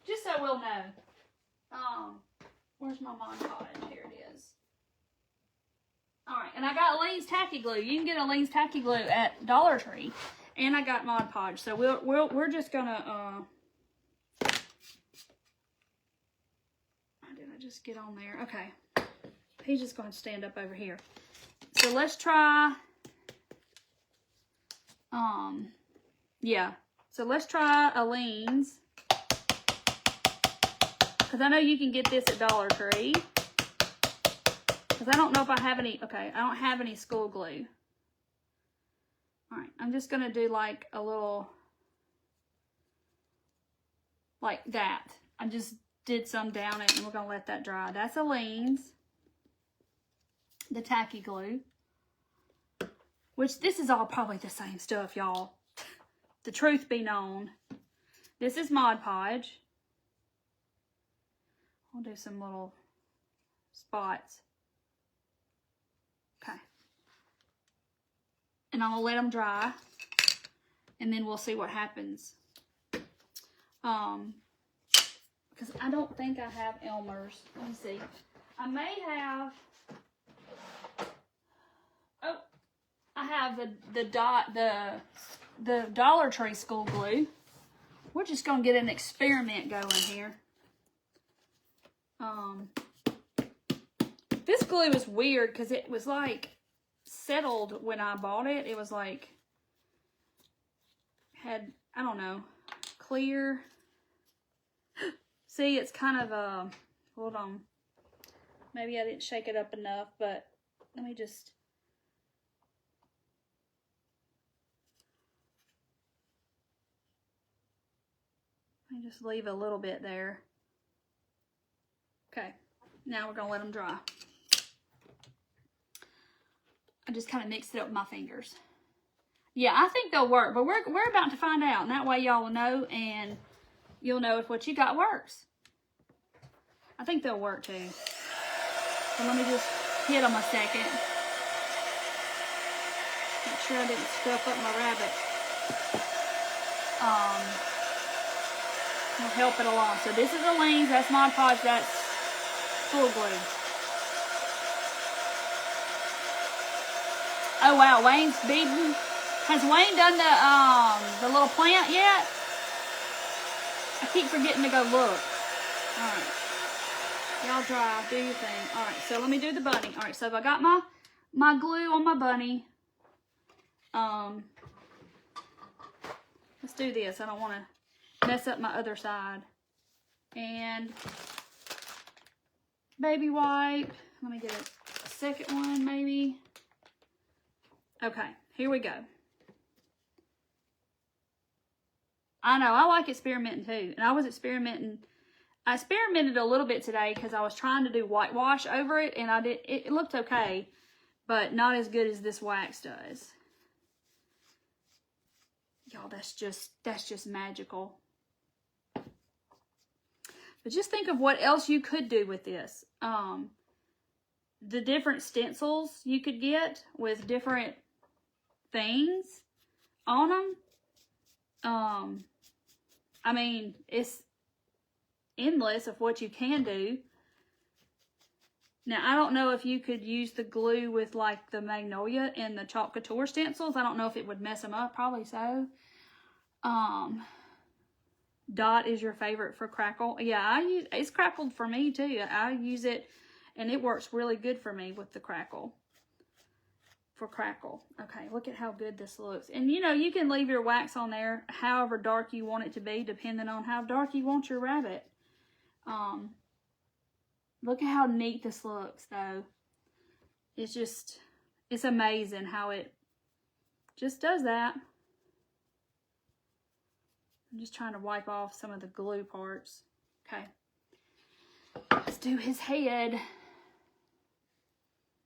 Just so we'll know. Where's my Mod Podge? Here it is. Alright, and I got Lean's Tacky Glue. You can get a Lean's Tacky Glue at Dollar Tree. And I got Mod Podge. So we're just gonna did I just get on there? Okay. He's just going to stand up over here. So let's try yeah. So let's try a Lean's. Because I know you can get this at Dollar Tree. Because I don't know if I have any, okay, I don't have any school glue. Alright, I'm just going to do like a little, like that. I just did some down it and we're going to let that dry. That's Aleene's. The tacky glue. Which this is all probably the same stuff, y'all. The truth be known. This is Mod Podge. I'll do some little spots. Okay. And I'm going to let them dry. And then we'll see what happens. Because I don't think I have Elmer's. Let me see. I may have... Oh, I have the Dollar Tree school glue. We're just going to get an experiment going here. This glue is weird because it was like settled when I bought it. It was like, had, I don't know, clear. See, it's kind of a, hold on. Maybe I didn't shake it up enough, but let me just. Let me just leave a little bit there. Okay, now we're gonna let them dry. I just kind of mixed it up with my fingers. Yeah, I think they'll work, but we're about to find out, and that way y'all will know, and you'll know if what you got works. I think they'll work too. So let me just hit them a second. Make sure I didn't stuff up my rabbit. will help it along. So this is Aleene's, that's Mod Podge, that's School Glue. Oh wow, Wayne's beading. Has Wayne done the little plant yet? I keep forgetting to go look. Alright. Y'all dry, do your thing. Alright, so let me do the bunny. Alright, so I got my glue on my bunny. Let's do this. I don't want to mess up my other side. And baby wipe. Let me get a second one maybe. Okay, here we go. I know, I like experimenting too. And I experimented a little bit today because I was trying to do whitewash over it, and it looked okay, but not as good as this wax does. Y'all, that's just magical. But just think of what else you could do with this. The different stencils you could get with different things on them. I mean, it's endless of what you can do. Now, I don't know if you could use the glue with like the Magnolia and the Chalk Couture stencils. I don't know if it would mess them up. Probably so. Dot is your favorite for crackle. Yeah, it's crackled for me too. I use it and it works really good for me with the crackle. For crackle. Okay, look at how good this looks. And you know, you can leave your wax on there however dark you want it to be, depending on how dark you want your rabbit. Look at how neat this looks though. It's amazing how it just does that. I'm just trying to wipe off some of the glue parts. Okay. Let's do his head.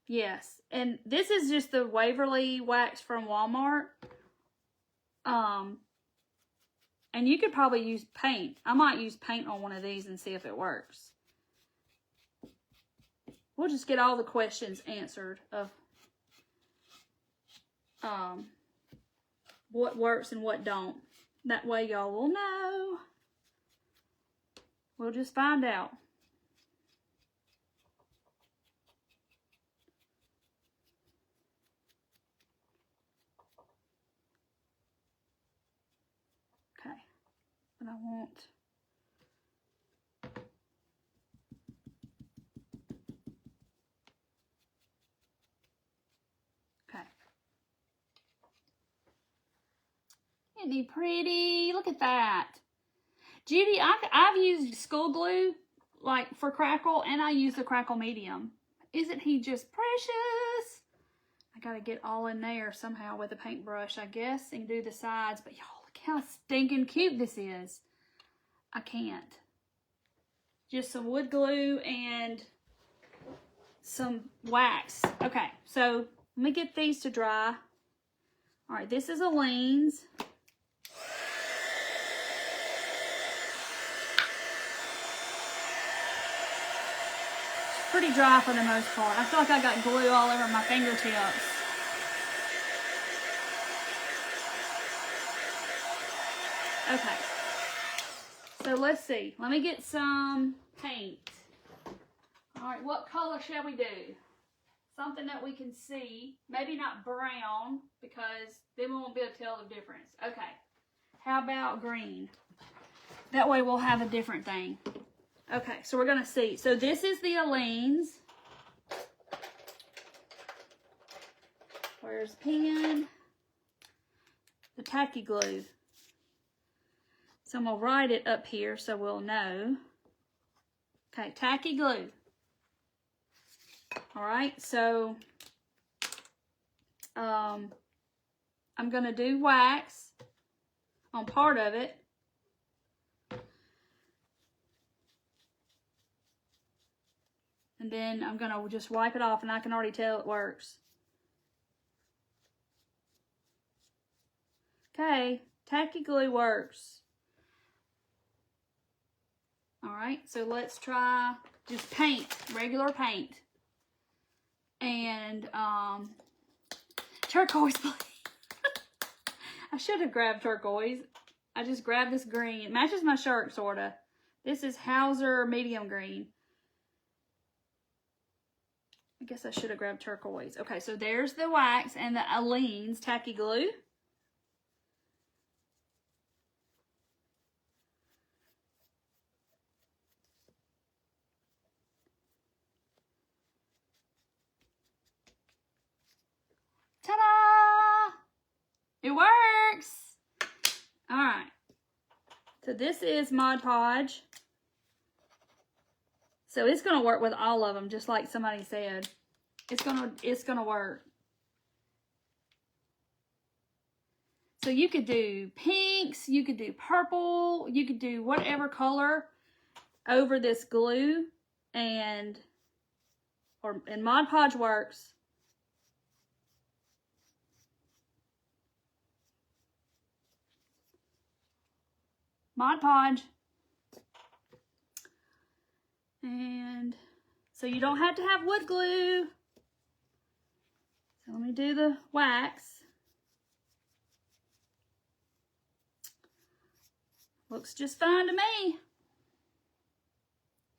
Yes, and this is just the Waverly wax from Walmart. And you could probably use paint. I might use paint on one of these and see if it works. We'll just get all the questions answered of what works and what don't. That way y'all will know. We'll just find out. Okay, but I want Isn't he pretty? Look at that. Judy, I've used school glue like for crackle, and I use the crackle medium. Isn't he just precious? I gotta get all in there somehow with a paintbrush, I guess, and do the sides. But y'all, look how stinking cute this is. I can't. Just some wood glue and some wax. Okay, so let me get these to dry. All right, this is Aleene's. Pretty dry for the most part. I feel like I got glue all over my fingertips. Okay. So let's see. Let me get some paint. All right, what color shall we do? Something that we can see. Maybe not brown, because then we won't be able to tell the difference. Okay. How about green? That way we'll have a different thing. Okay, so we're going to see. So this is the Aleene's. Where's the pen? The tacky glue. So I'm going to write it up here so we'll know. Okay, tacky glue. All right, so I'm going to do wax on part of it. And then I'm going to just wipe it off, and I can already tell it works. Okay, tacky glue works. All right, so let's try just paint, regular paint. And turquoise blue. I should have grabbed turquoise. I just grabbed this green. It matches my shirt, sort of. This is Hauser medium green. I guess I should have grabbed turquoise. Okay, so there's the wax and the Aleene's tacky glue. Ta-da! It works! Alright. So this is Mod Podge. So it's going to work with all of them, just like somebody said. It's gonna work. So you could do pinks, you could do purple, you could do whatever color over this glue, and Mod Podge works. Mod Podge. And so you don't have to have wood glue. So let me do the wax. Looks just fine to me.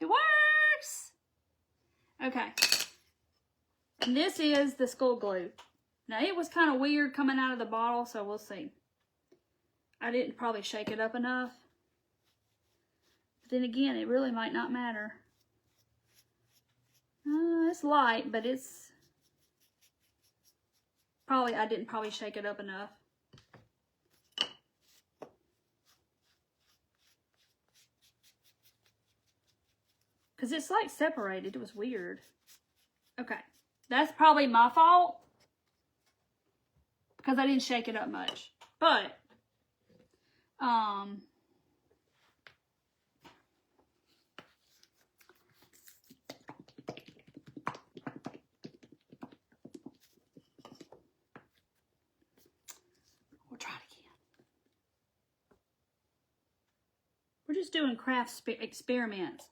It works. Okay. And this is the school glue. Now it was kind of weird coming out of the bottle, so we'll see. I didn't probably shake it up enough. But then again, it really might not matter. It's light, but it's probably, I didn't probably shake it up enough. Because it's like separated. It was weird. Okay. That's probably my fault. Because I didn't shake it up much. But, we'll try it again. We're just doing craft experiments.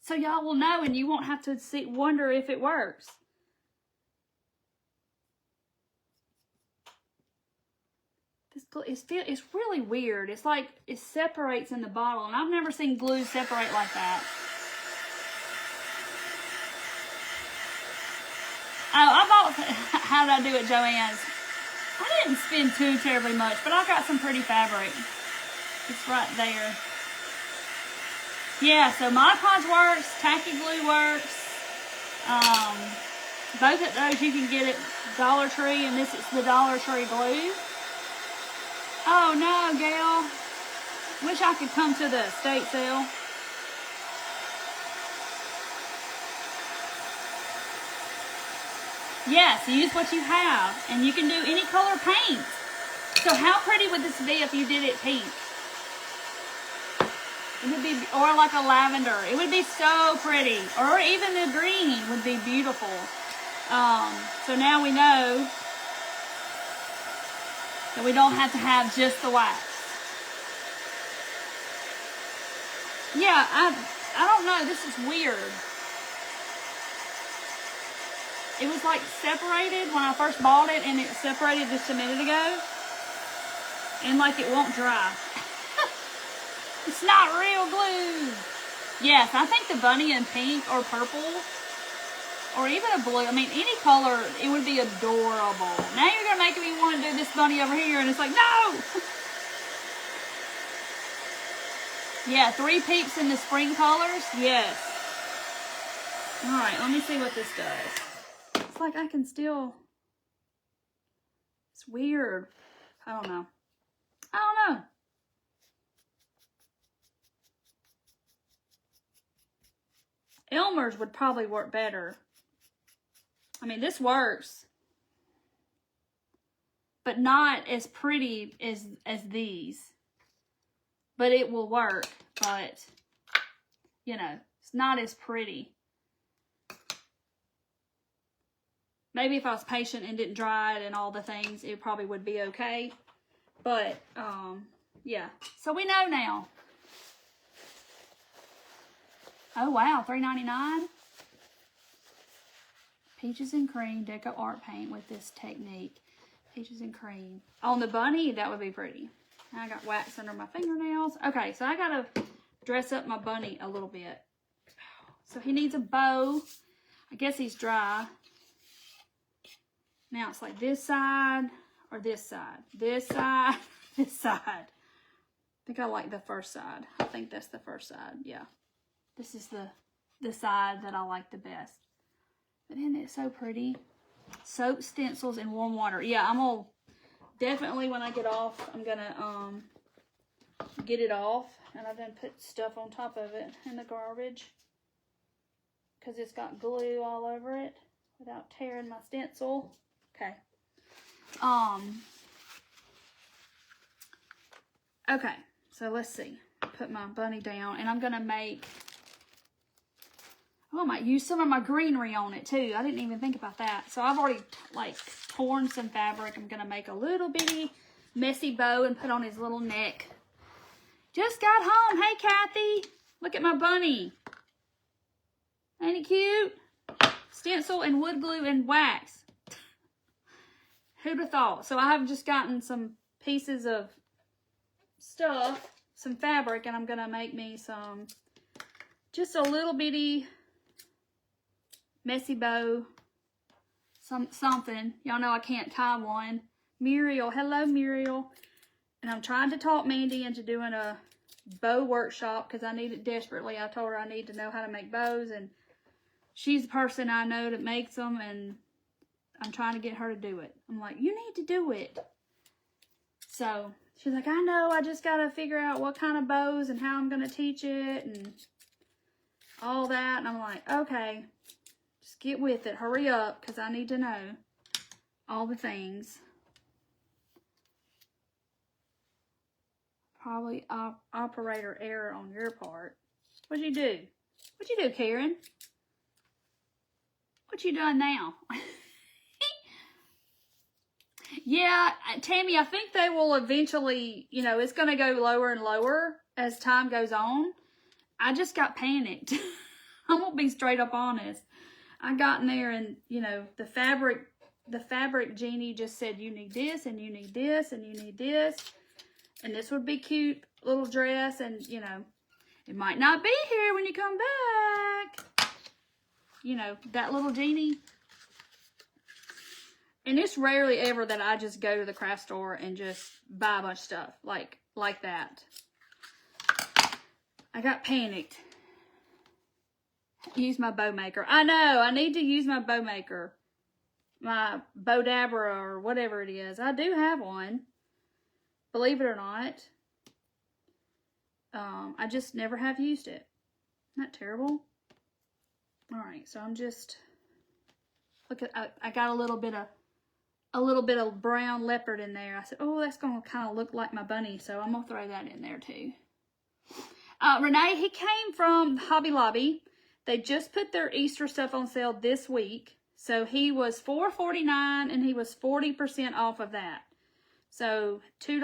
So y'all will know and you won't have to wonder if it works. It's really weird. It's like it separates in the bottle, and I've never seen glue separate like that. Oh, I bought, how did I do it, Joann's? I didn't spend too terribly much, but I got some pretty fabric. It's right there. Yeah, so Mod Podge works, tacky glue works. Both of those you can get at Dollar Tree, and this is the Dollar Tree glue. Oh no, Gail. Wish I could come to the estate sale. Yes, use what you have, and you can do any color paint. So how pretty would this be if you did it pink? It would be, or like a lavender. It would be so pretty. Or even the green would be beautiful. So now we know that we don't have to have just the wax. Yeah, I don't know. This is weird. It was like separated when I first bought it, and it separated just a minute ago. And like it won't dry. It's not real glue. Yes, I think the bunny in pink or purple, or even a blue, I mean, any color, it would be adorable. Now you're going to make me want to do this bunny over here, and it's like, no! Yeah, 3 peeps in the spring colors. Yes. All right, let me see what this does. It's like I can still, it's weird. I don't know. Elmer's would probably work better. I mean, this works, but not as pretty as these. But it will work, but, you know, it's not as pretty. Maybe if I was patient and didn't dry it and all the things, it probably would be okay. But, yeah. So we know now. Oh, wow, $3.99. Peaches and Cream Deco Art Paint with this technique. Peaches and cream. On the bunny, that would be pretty. I got wax under my fingernails. Okay, so I gotta dress up my bunny a little bit. So he needs a bow. I guess he's dry. Now it's like this side or this side. This side, this side. I think I like the first side. I think that's the first side, yeah. This is the side that I like the best. But isn't it so pretty? Soap, stencils, and warm water. Yeah, I'm gonna definitely, when I get off, I'm gonna get it off. And I done put stuff on top of it in the garbage because it's got glue all over it without tearing my stencil. Okay. Okay, so let's see. Put my bunny down, and I'm gonna make, oh, I might use some of my greenery on it too. I didn't even think about that. So I've already like torn some fabric. I'm gonna make a little bitty messy bow and put on his little neck. Just got home. Hey, Kathy, look at my bunny. Ain't it cute? Stencil and wood glue and wax. Who'd have thought? So I have just gotten some pieces of stuff, some fabric, and I'm gonna make me some, just a little bitty messy bow, something. Y'all know I can't tie one. Muriel, hello Muriel. And I'm trying to talk Mandy into doing a bow workshop because I need it desperately. I told her I need to know how to make bows, and she's the person I know that makes them, and I'm trying to get her to do it. I'm like, you need to do it. So she's like, I know, I just got to figure out what kind of bows and how I'm going to teach it and all that. And I'm like, okay, just get with it. Hurry up, because I need to know all the things. Probably operator error on your part. What'd you do? What'd you do, Karen? What you done now? Yeah, Tammy, I think they will eventually, you know, it's going to go lower and lower as time goes on. I just got panicked. I'm going to be straight up honest. I got in there and, you know, the fabric genie just said, you need this and you need this and you need this. And this would be cute little dress, and, you know, it might not be here when you come back. You know, that little genie. And it's rarely ever that I just go to the craft store and just buy a bunch of stuff like that. I got panicked. Use my bow maker. I know, I need to use my bow maker. My Bodabra or whatever it is. I do have one. Believe it or not, I just never have used it. Isn't that terrible? All right, so I'm just, look at, I got a little bit of brown leopard in there. I said, oh, that's gonna kind of look like my bunny, so I'm gonna throw that in there too. Renee, he came from Hobby Lobby. They just put their Easter stuff on sale this week, so he was $4.49 and he was 40% off of that. So $2,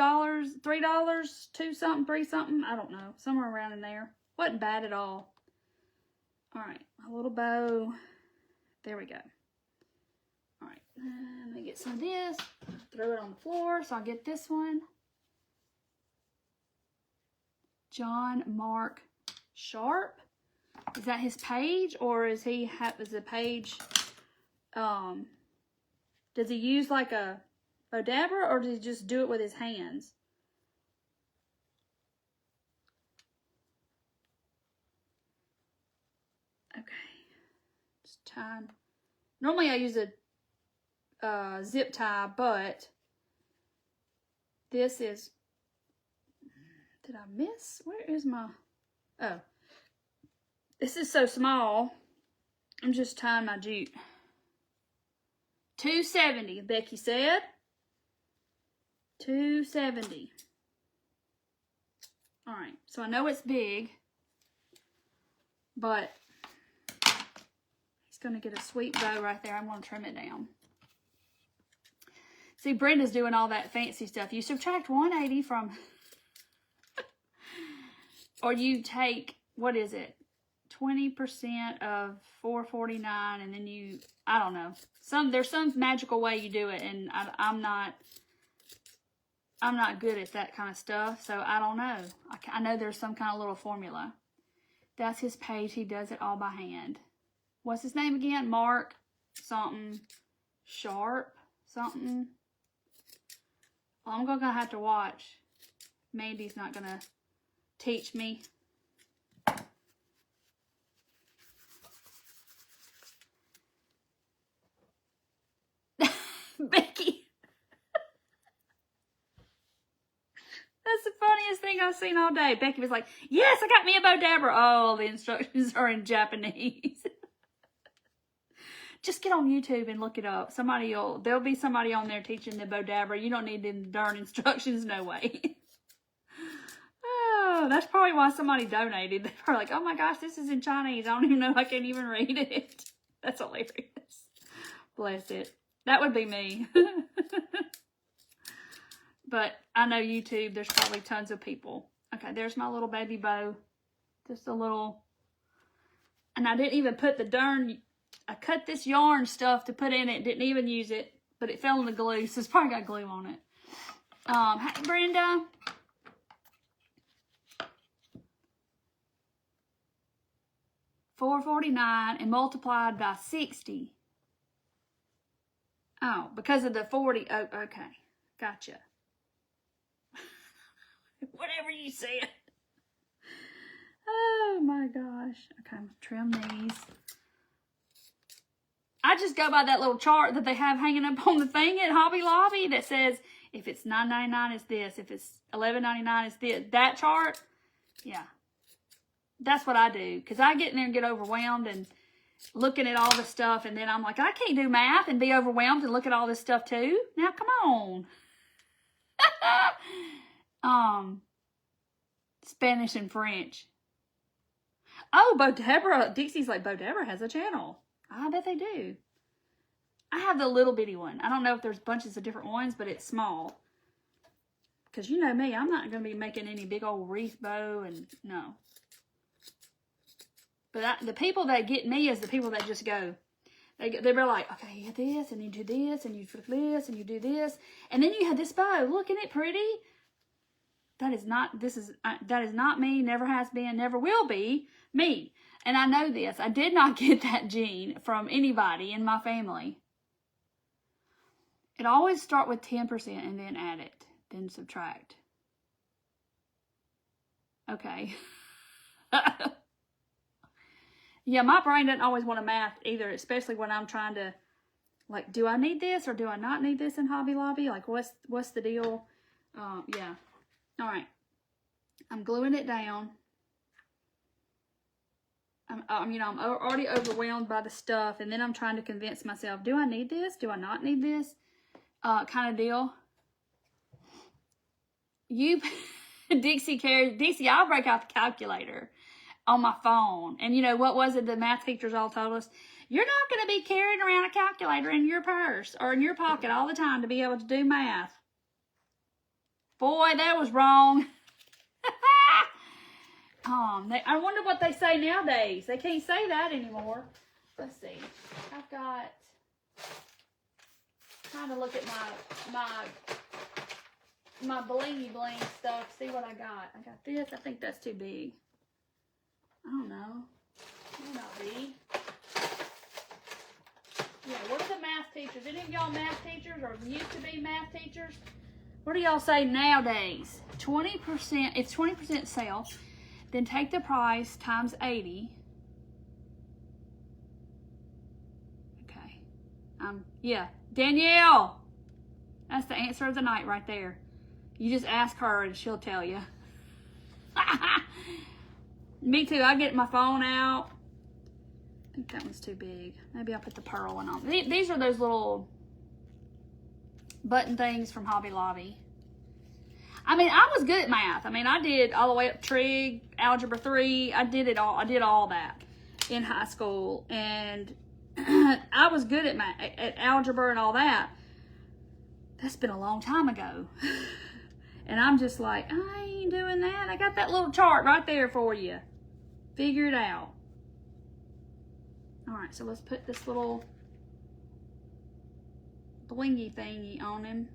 $3, 2 something, 3 something, I don't know, somewhere around in there. Wasn't bad at all. All right, a little bow. There we go. All right, let me get some of this. Throw it on the floor so I'll get this one. John Mark Sharp. Is that his page, or is he is the page? Does he use like a Bodabra, or does he just do it with his hands? Okay, just tying. Normally I use a zip tie, but this is, did I miss? Where is my, oh, this is so small. I'm just tying my jute. $2.70, Becky said. $2.70. All right, so I know it's big, but he's going to get a sweet bow right there. I'm going to trim it down. See, Brenda's doing all that fancy stuff. You subtract 180 from, or you take, what is it? 20% of $4.49, and then you, I don't know. There's some magical way you do it, and I'm not good at that kind of stuff, so I don't know. I know there's some kind of little formula. That's his page. He does it all by hand. What's his name again? Mark something Sharp something. Well, I'm gonna have to watch. Mandy's not gonna teach me. Becky. That's the funniest thing I've seen all day. Becky was like, yes, I got me a Bodabra. Oh, the instructions are in Japanese. Just get on YouTube and look it up. There'll be somebody on there teaching the Bodabra. You don't need them darn instructions, no way. Oh, that's probably why somebody donated. They're probably like, oh my gosh, this is in Chinese. I don't even know I can't even read it. That's hilarious. Bless it. That would be me. But I know YouTube, there's probably tons of people. Okay, there's my little baby bow. Just a little. And I didn't even put the darn, I cut this yarn stuff to put in it. Didn't even use it. But it fell in the glue, so it's probably got glue on it. Hey, Brenda. $4.49 and multiplied by 60. Oh, because of the 40. Oh, okay. Gotcha. Whatever you said. Oh my gosh. Okay, I'm gonna trim these. I just go by that little chart that they have hanging up on the thing at Hobby Lobby that says if it's $9.99 it's this, if it's $11.99 it's this. That chart, yeah. That's what I do. Because I get in there and get overwhelmed and looking at all the stuff, and then I'm like, I can't do math and be overwhelmed and look at all this stuff too. Now, come on. Spanish and French. Oh, Bodabra. Dixie's like, Bodabra has a channel. I bet they do. I have the little bitty one. I don't know if there's bunches of different ones, but it's small. Because you know me, I'm not going to be making any big old wreath bow, and no. But the people that get me is the people that just go. They're like, okay, you have this, and you do this, and you flip this, and you do this. And then you have this bow. Look, isn't it pretty? That is not me, never has been, never will be me. And I know this. I did not get that gene from anybody in my family. It always start with 10% and then add it, then subtract. Okay. Yeah, my brain doesn't always want to math either, especially when I'm trying to, like, do I need this or do I not need this in Hobby Lobby? Like, what's the deal? Yeah. All right. I'm gluing it down. I'm already overwhelmed by the stuff, and then I'm trying to convince myself, do I need this? Do I not need this? Kind of deal. Dixie, I'll break out the calculator on my phone. And you know, what was it the math teachers all told us? You're not going to be carrying around a calculator in your purse or in your pocket all the time to be able to do math. Boy, that was wrong. I wonder what they say nowadays. They can't say that anymore. Let's see. I've got, trying to look at my blingy bling stuff. See what I got. I got this. I think that's too big. I don't know. It may not be. Yeah, where's the math teachers? Any of y'all math teachers or used to be math teachers? What do y'all say nowadays? 20%, it's 20% sale. Then take the price times 80. Okay. Yeah. Danielle! That's the answer of the night right there. You just ask her and she'll tell you. Me too. I get my phone out. I think that one's too big. Maybe I'll put the pearl one on. These are those little button things from Hobby Lobby. I mean, I was good at math. I mean, I did all the way up trig, algebra 3. I did it all. I did all that in high school. And I was good at at algebra and all that. That's been a long time ago. And I'm just like, I ain't doing that. I got that little chart right there for you. Figure it out. All right, so let's put this little blingy thingy on him.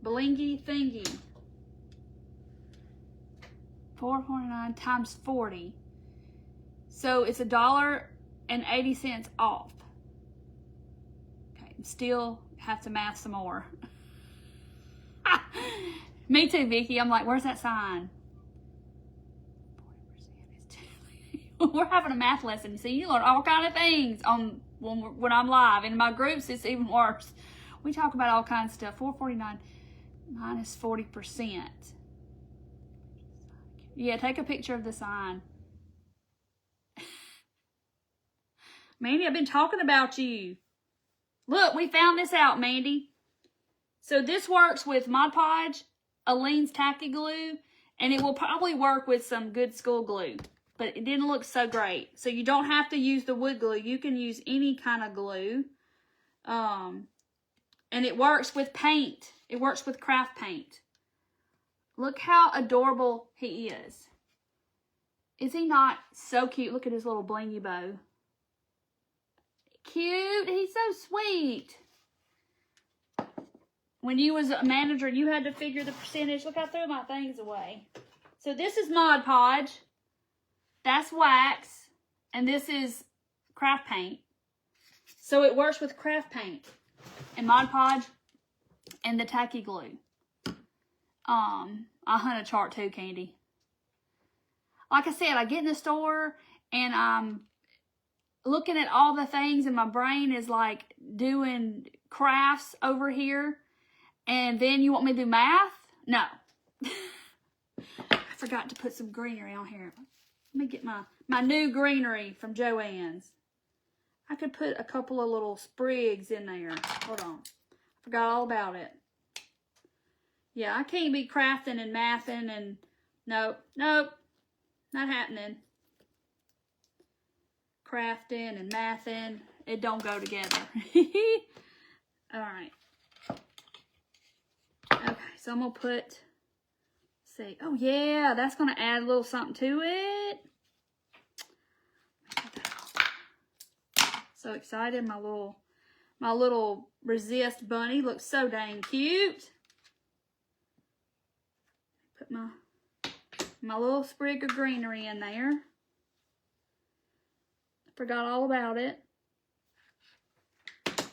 Blingy thingy. $4.49 times 40. So it's $1.80 off. Okay, still have to math some more. Me too, Vicky. I'm like, where's that sign? 40% is We're having a math lesson. See, you learn all kind of things on when I'm live. In my groups, it's even worse. We talk about all kinds of stuff. $4.49 minus 40%. Yeah, take a picture of the sign. Mandy, I've been talking about you. Look, we found this out, Mandy. So this works with Mod Podge, Aleene's Tacky Glue, and it will probably work with some good school glue. But it didn't look so great. So you don't have to use the wood glue. You can use any kind of glue. And it works with paint. It works with craft paint. Look how adorable he is. Is he not so cute? Look at his little blingy bow. Cute. He's so sweet. When you was a manager, you had to figure the percentage. Look, I threw my things away. So this is Mod Podge. That's wax. And this is craft paint. So it works with craft paint and Mod Podge and the tacky glue. I hunt a chart too, Candy. Like I said, I get in the store and I'm looking at all the things and my brain is like doing crafts over here. And then you want me to do math? No. I forgot to put some greenery on here. Let me get my new greenery from Joann's. I could put a couple of little sprigs in there. Hold on. I forgot all about it. Yeah, I can't be crafting and mathing and nope, not happening. Crafting and mathing, it don't go together. All right. Okay, so I'm gonna put, see, oh yeah, that's gonna add a little something to it. So excited, my little resist bunny looks so dang cute. Put my little sprig of greenery in there. Forgot all about it.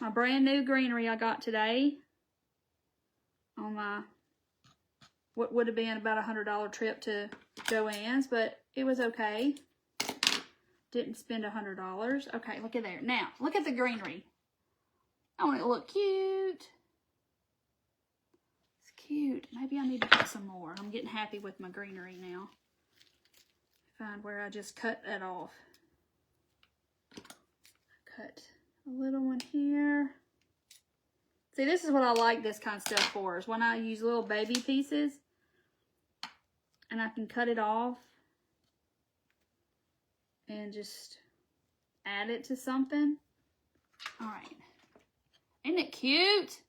My brand new greenery I got today on my, what would have been about a $100 trip to Joann's, but it was okay. Didn't spend $100. Okay, look at there. Now, look at the greenery. I want it to look cute. It's cute. Maybe I need to put some more. I'm getting happy with my greenery now. Find where I just cut that off. Cut a little one here. See, this is what I like this kind of stuff for, is when I use little baby pieces and I can cut it off and just add it to something. All right. Isn't it cute?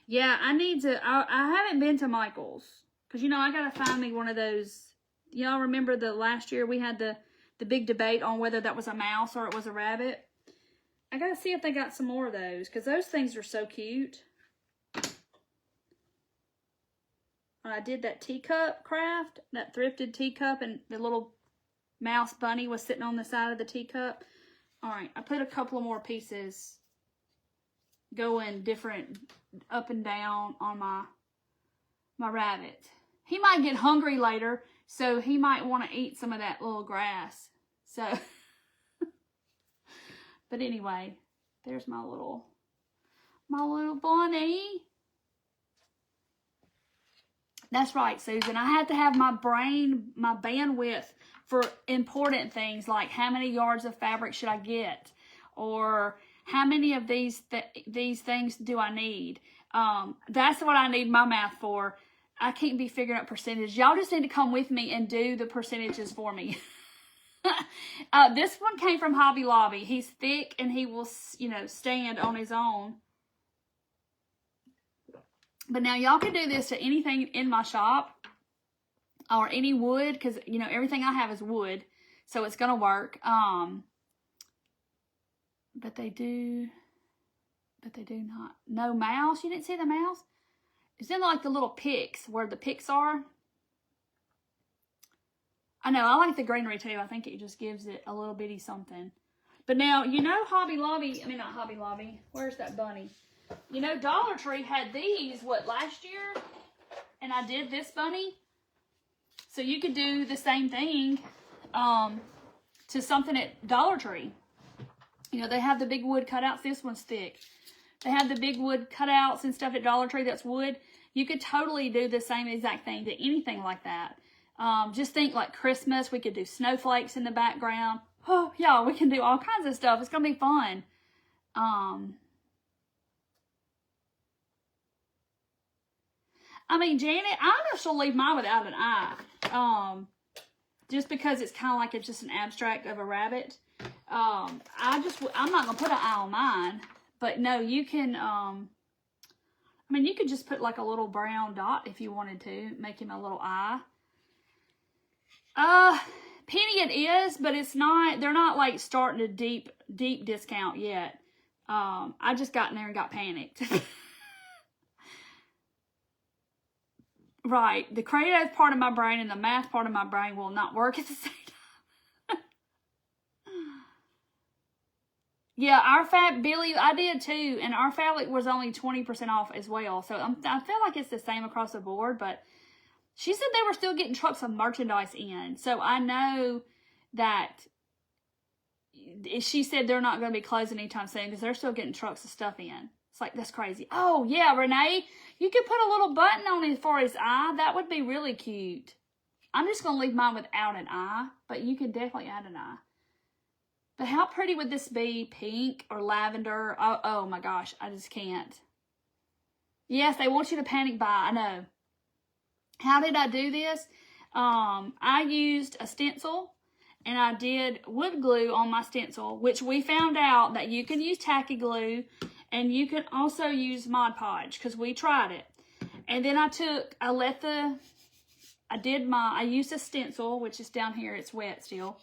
Yeah, I need to, I haven't been to Michael's because, you know, I got to find me one of those. Y'all remember the last year we had the big debate on whether that was a mouse or it was a rabbit? I got to see if they got some more of those because those things are so cute. When I did that teacup craft, that thrifted teacup, and the little mouse bunny was sitting on the side of the teacup. All right, I put a couple of more pieces going different up and down on my rabbit. He might get hungry later, so he might want to eat some of that little grass. So, but anyway, there's my little bunny. That's right, Susan. I had to have my bandwidth for important things like how many yards of fabric should I get, or how many of these things do I need. That's what I need my math for. I can't be figuring out percentage. Y'all just need to come with me and do the percentages for me. This one came from Hobby Lobby. He's thick and he will, you know, stand on his own. But now y'all can do this to anything in my shop or any wood, because, you know, everything I have is wood, so it's going to work. But they do not. No mouse. You didn't see the mouse? It's in like the little picks where the picks are. I know, I like the greenery too. I think it just gives it a little bitty something. But now, you know Hobby Lobby, I mean not Hobby Lobby, where's that bunny? You know Dollar Tree had these, what, last year? And I did this bunny. So you could do the same thing to something at Dollar Tree. You know, they have the big wood cutouts. This one's thick. They have the big wood cutouts and stuff at Dollar Tree that's wood. You could totally do the same exact thing to anything like that. Just think like Christmas. We could do snowflakes in the background. Oh, yeah, we can do all kinds of stuff. It's going to be fun. I mean, Janet, I know she'll leave mine without an eye. Just because it's kind of like it's just an abstract of a rabbit. I'm not going to put an eye on mine. But no, you can, I mean, you could just put like a little brown dot if you wanted to. Make him a little eye. Penny it is, but it's not, they're not like starting a deep discount yet. I just got in there and got panicked. Right. The creative part of my brain and the math part of my brain will not work at the same time. Yeah, Billy, I did too. And our fabric was only 20% off as well. So I feel like it's the same across the board, but she said they were still getting trucks of merchandise in. So I know that she said they're not going to be closing anytime soon because they're still getting trucks of stuff in. It's like, that's crazy. Oh, yeah, Renee, you could put a little button on it for his eye. That would be really cute. I'm just going to leave mine without an eye, but you can definitely add an eye. But how pretty would this be? Pink or lavender? Oh my gosh, I just can't. Yes, they want you to panic buy. I know. How did I do this? I used a stencil and I did wood glue on my stencil, which we found out that you can use tacky glue and you can also use Mod Podge because we tried it. And then I used a stencil, which is down here. It's wet still.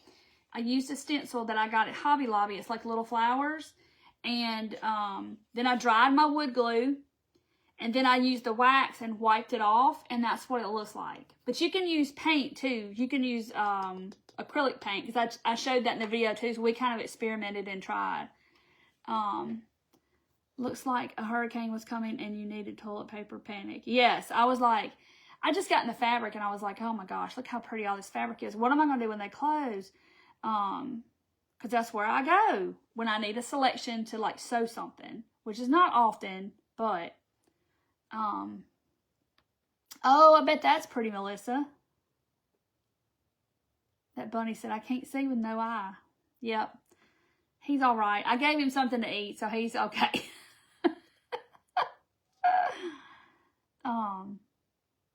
I used a stencil that I got at Hobby Lobby. It's like little flowers. And then I dried my wood glue. And then I used the wax and wiped it off. And that's what it looks like. But you can use paint too. You can use acrylic paint. Because I showed that in the video too. So we kind of experimented and tried. Looks like a hurricane was coming and you needed toilet paper. Panic. Yes, I was like, I just got in the fabric and I was like, oh my gosh, look how pretty all this fabric is. What am I going to do when they close? Because that's where I go when I need a selection to like sew something, which is not often, but, oh, I bet that's pretty, Melissa. That bunny said, I can't see with no eye. Yep. He's all right. I gave him something to eat, so he's okay.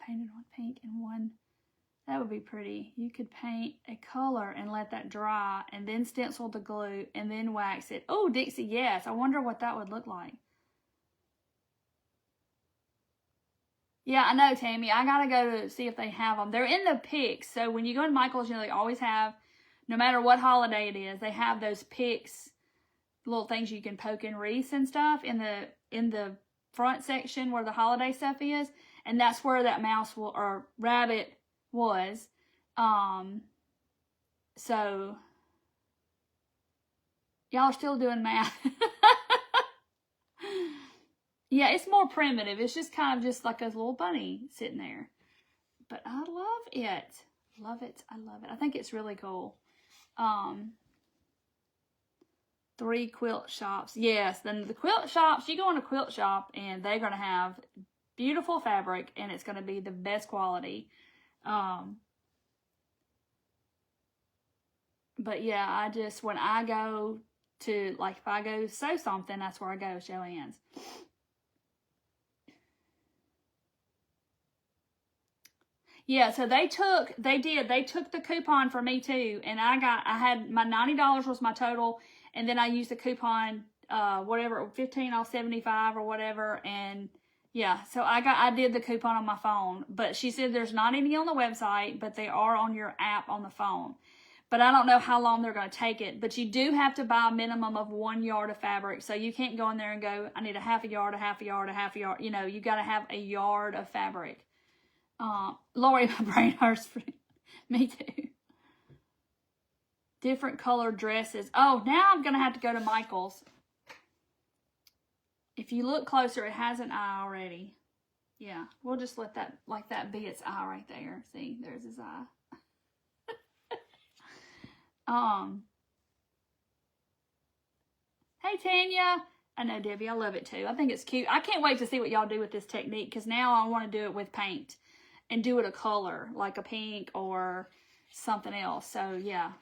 Painted one pink and one. That would be pretty. You could paint a color and let that dry and then stencil the glue and then wax it. Oh, Dixie, yes. I wonder what that would look like. Yeah, I know, Tammy. I got to go to see if they have them. They're in the picks. So when you go to Michael's, you know, they always have, no matter what holiday it is, they have those picks, little things you can poke in wreaths and stuff in the front section where the holiday stuff is. And that's where that mouse or rabbit was. So y'all are still doing math. Yeah, it's more primitive. It's just kind of just like a little bunny sitting there. But I love it. Love it. I love it. I think it's really cool. 3 quilt shops. Yes, then the quilt shops, you go in a quilt shop and they're going to have beautiful fabric and it's going to be the best quality. But yeah, when I go to, like, if I go sew something, that's where I go, Joann's. Yeah, so they took the coupon for me too. And I had my $90 was my total. And then I used the coupon, whatever, 15 off 75 or whatever. And yeah, so I did the coupon on my phone. But she said there's not any on the website, but they are on your app on the phone. but I don't know how long they're going to take it. But you do have to buy a minimum of 1 yard of fabric. So you can't go in there and go, I need a half a yard, a half a yard, a half a yard. You know, you got to have a yard of fabric. Lori, my brain hurts for me too. Different colored dresses. Oh, now I'm going to have to go to Michael's. If you look closer, it has an eye already. Yeah, we'll just let that, like that be its eye right there. See, there's his eye. Hey, Tanya. I know, Debbie, I love it too. I think it's cute. I can't wait to see what y'all do with this technique, because now I want to do it with paint and do it a color, like a pink or something else. So, yeah.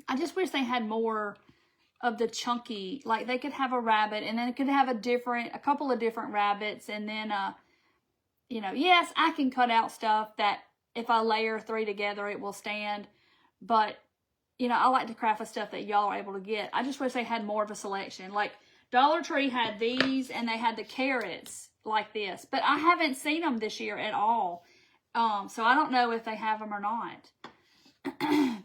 I just wish they had more of the chunky, like they could have a rabbit, and then it could have a couple of different rabbits, and then, you know, yes, I can cut out stuff that if I layer 3 together, it will stand, but, you know, I like to craft with stuff that y'all are able to get. I just wish they had more of a selection. Like, Dollar Tree had these, and they had the carrots like this, but I haven't seen them this year at all, so I don't know if they have them or not.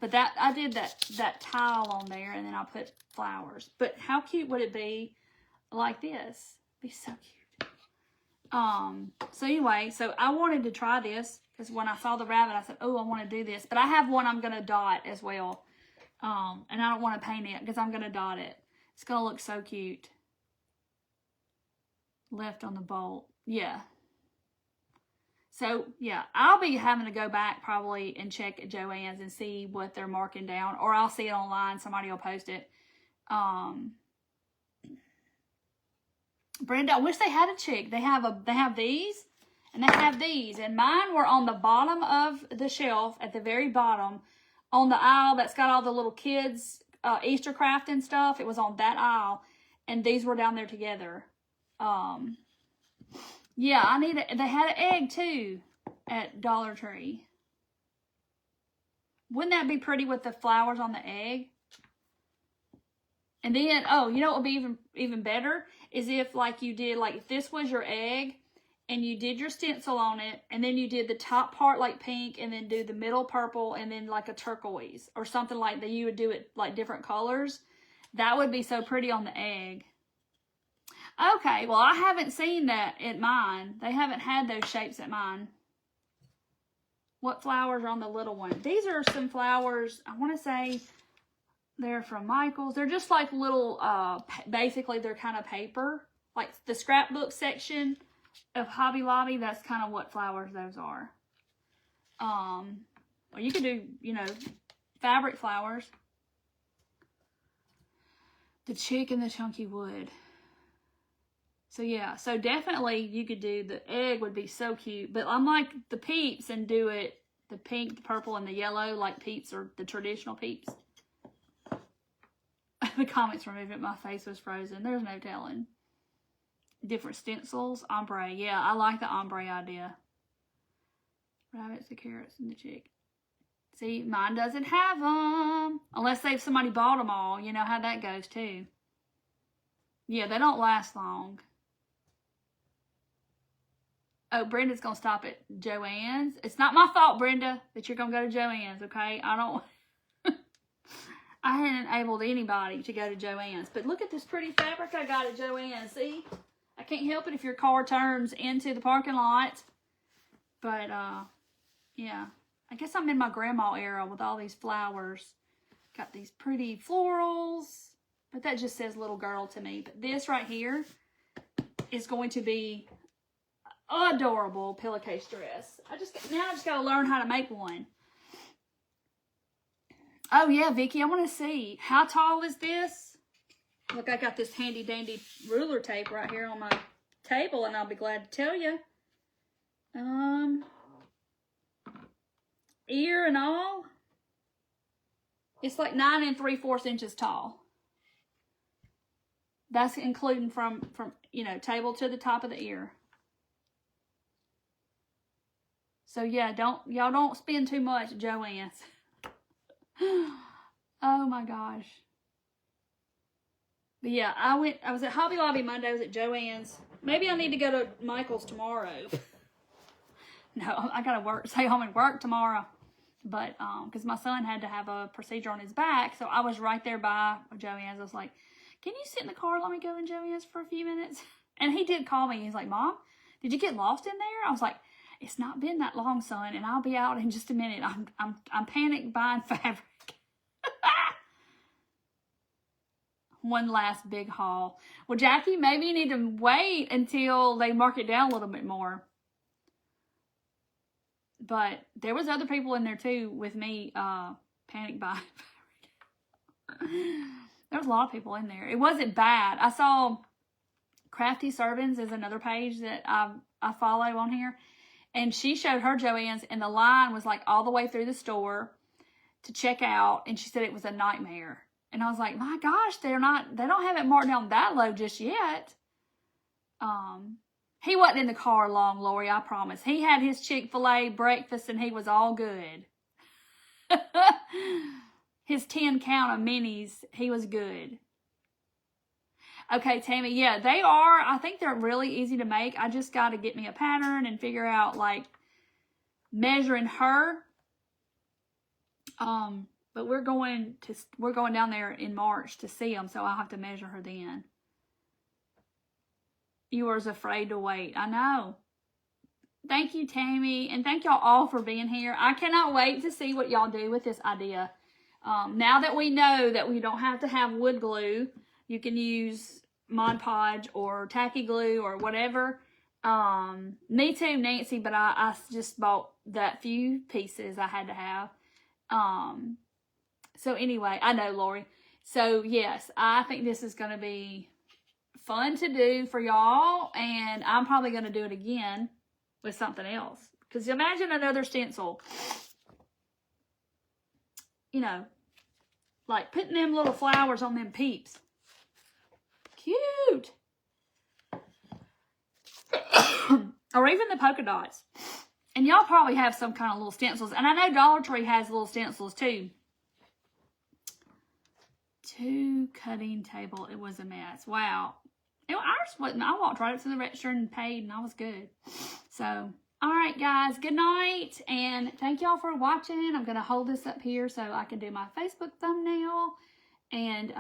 But that, I did that tile on there, and then I put flowers. But how cute would it be like this? It'd be so cute. So anyway, so I wanted to try this, because when I saw the rabbit, I said, oh, I want to do this. But I have one I'm going to dot as well. And I don't want to paint it, because I'm going to dot it. It's going to look so cute. Left on the bolt. Yeah. So, yeah, I'll be having to go back probably and check at Joann's and see what they're marking down. Or I'll see it online. Somebody will post it. Brenda, I wish they had a chick. They have these, and they have these. And mine were on the bottom of the shelf, at the very bottom, on the aisle that's got all the little kids' Easter craft and stuff. It was on that aisle. And these were down there together. Yeah, they had an egg too at Dollar Tree. Wouldn't that be pretty with the flowers on the egg? And then, oh, you know what would be even better? Is if, like, you did, like, if this was your egg, and you did your stencil on it, and then you did the top part like pink, and then do the middle purple, and then like a turquoise, or something like that. You would do it like different colors. That would be so pretty on the egg. Okay, well, I haven't seen that at mine. They haven't had those shapes at mine. What flowers are on the little one? These are some flowers, I want to say they're from Michael's. They're just like little, basically they're kind of paper. Like the scrapbook section of Hobby Lobby, that's kind of what flowers those are. Or you could do, you know, fabric flowers. The chick and the chunky wood. So, yeah. So, definitely you could do, the egg would be so cute. But unlike the peeps and do it, the pink, the purple, and the yellow, like peeps or the traditional peeps. The comments were moving. My face was frozen. There's no telling. Different stencils. Ombre. Yeah, I like the ombre idea. Rabbits, the carrots, and the chick. See, mine doesn't have them. Unless somebody bought them all. You know how that goes, too. Yeah, they don't last long. Oh, Brenda's going to stop at Joann's. It's not my fault, Brenda, that you're going to go to Joann's, okay? I hadn't enabled anybody to go to Joann's. But look at this pretty fabric I got at Joann's. See? I can't help it if your car turns into the parking lot. But, yeah. I guess I'm in my grandma era with all these flowers. Got these pretty florals. But that just says little girl to me. But this right here is going to be adorable pillowcase dress. I just got to learn how to make one. Oh, yeah, Vicky, I want to see. How tall is this? Look, I got this handy dandy ruler tape right here on my table, and I'll be glad to tell you. Ear and all. It's like 9 3/4 inches tall. That's including from you know, table to the top of the ear. So yeah, y'all don't spend too much at Joann's. Oh my gosh. But yeah, I was at Hobby Lobby Monday, I was at Joann's. Maybe I need to go to Michael's tomorrow. No, I gotta stay home and work tomorrow. But, because my son had to have a procedure on his back, so I was right there by Joann's. I was like, can you sit in the car, let me go in Joann's for a few minutes? And he did call me. He's like, Mom, did you get lost in there? I was like, it's not been that long, son, and I'll be out in just a minute. I'm panicked buying fabric. One last big haul. Well, Jackie, maybe you need to wait until they mark it down a little bit more. But there was other people in there too with me panic buying fabric. There was a lot of people in there. It wasn't bad. I saw Crafty Servants is another page that I follow on here. And she showed her Joann's, and the line was like all the way through the store to check out. And she said it was a nightmare. And I was like, my gosh, they don't have it marked down that low just yet. He wasn't in the car long, Lori, I promise. He had his Chick-fil-A breakfast and he was all good. His 10 count of minis, he was good. Okay, Tammy, yeah, they are. I think they're really easy to make. I just got to get me a pattern and figure out, like, measuring her. But we're going down there in March to see them, so I'll have to measure her then. You was afraid to wait. I know. Thank you, Tammy, and thank y'all all for being here. I cannot wait to see what y'all do with this idea. Now that we know that we don't have to have wood glue, you can use Mod Podge or tacky glue or whatever. Me too, Nancy, but I just bought that few pieces I had to have. So anyway, I know, Lori. So yes, I think this is going to be fun to do for y'all, and I'm probably going to do it again with something else. Because imagine another stencil. You know, like putting them little flowers on them peeps. Cute. Or even the polka dots. And y'all probably have some kind of little stencils. And I know Dollar Tree has little stencils too. 2 cutting table. It was a mess. Wow. Ours wasn't. I walked right up to the register and paid, and I was good. So, all right, guys. Good night, and thank y'all for watching. I'm going to hold this up here so I can do my Facebook thumbnail. And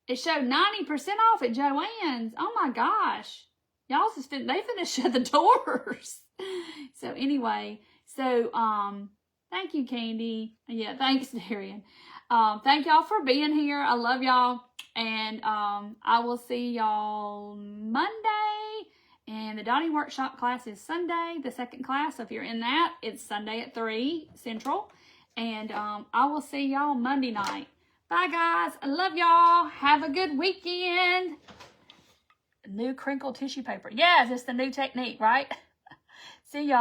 it showed 90% off at Joann's. Oh, my gosh. Y'all just they finna shut the doors. So, anyway. So, thank you, Candy. Yeah, thanks, Darian. Thank y'all for being here. I love y'all. And I will see y'all Monday. And the Dotting Workshop class is Sunday, the second class. So if you're in that, it's Sunday at 3 Central. And I will see y'all Monday night. Bye, guys. I love y'all. Have a good weekend. New crinkle tissue paper. Yes, it's the new technique, right? See y'all.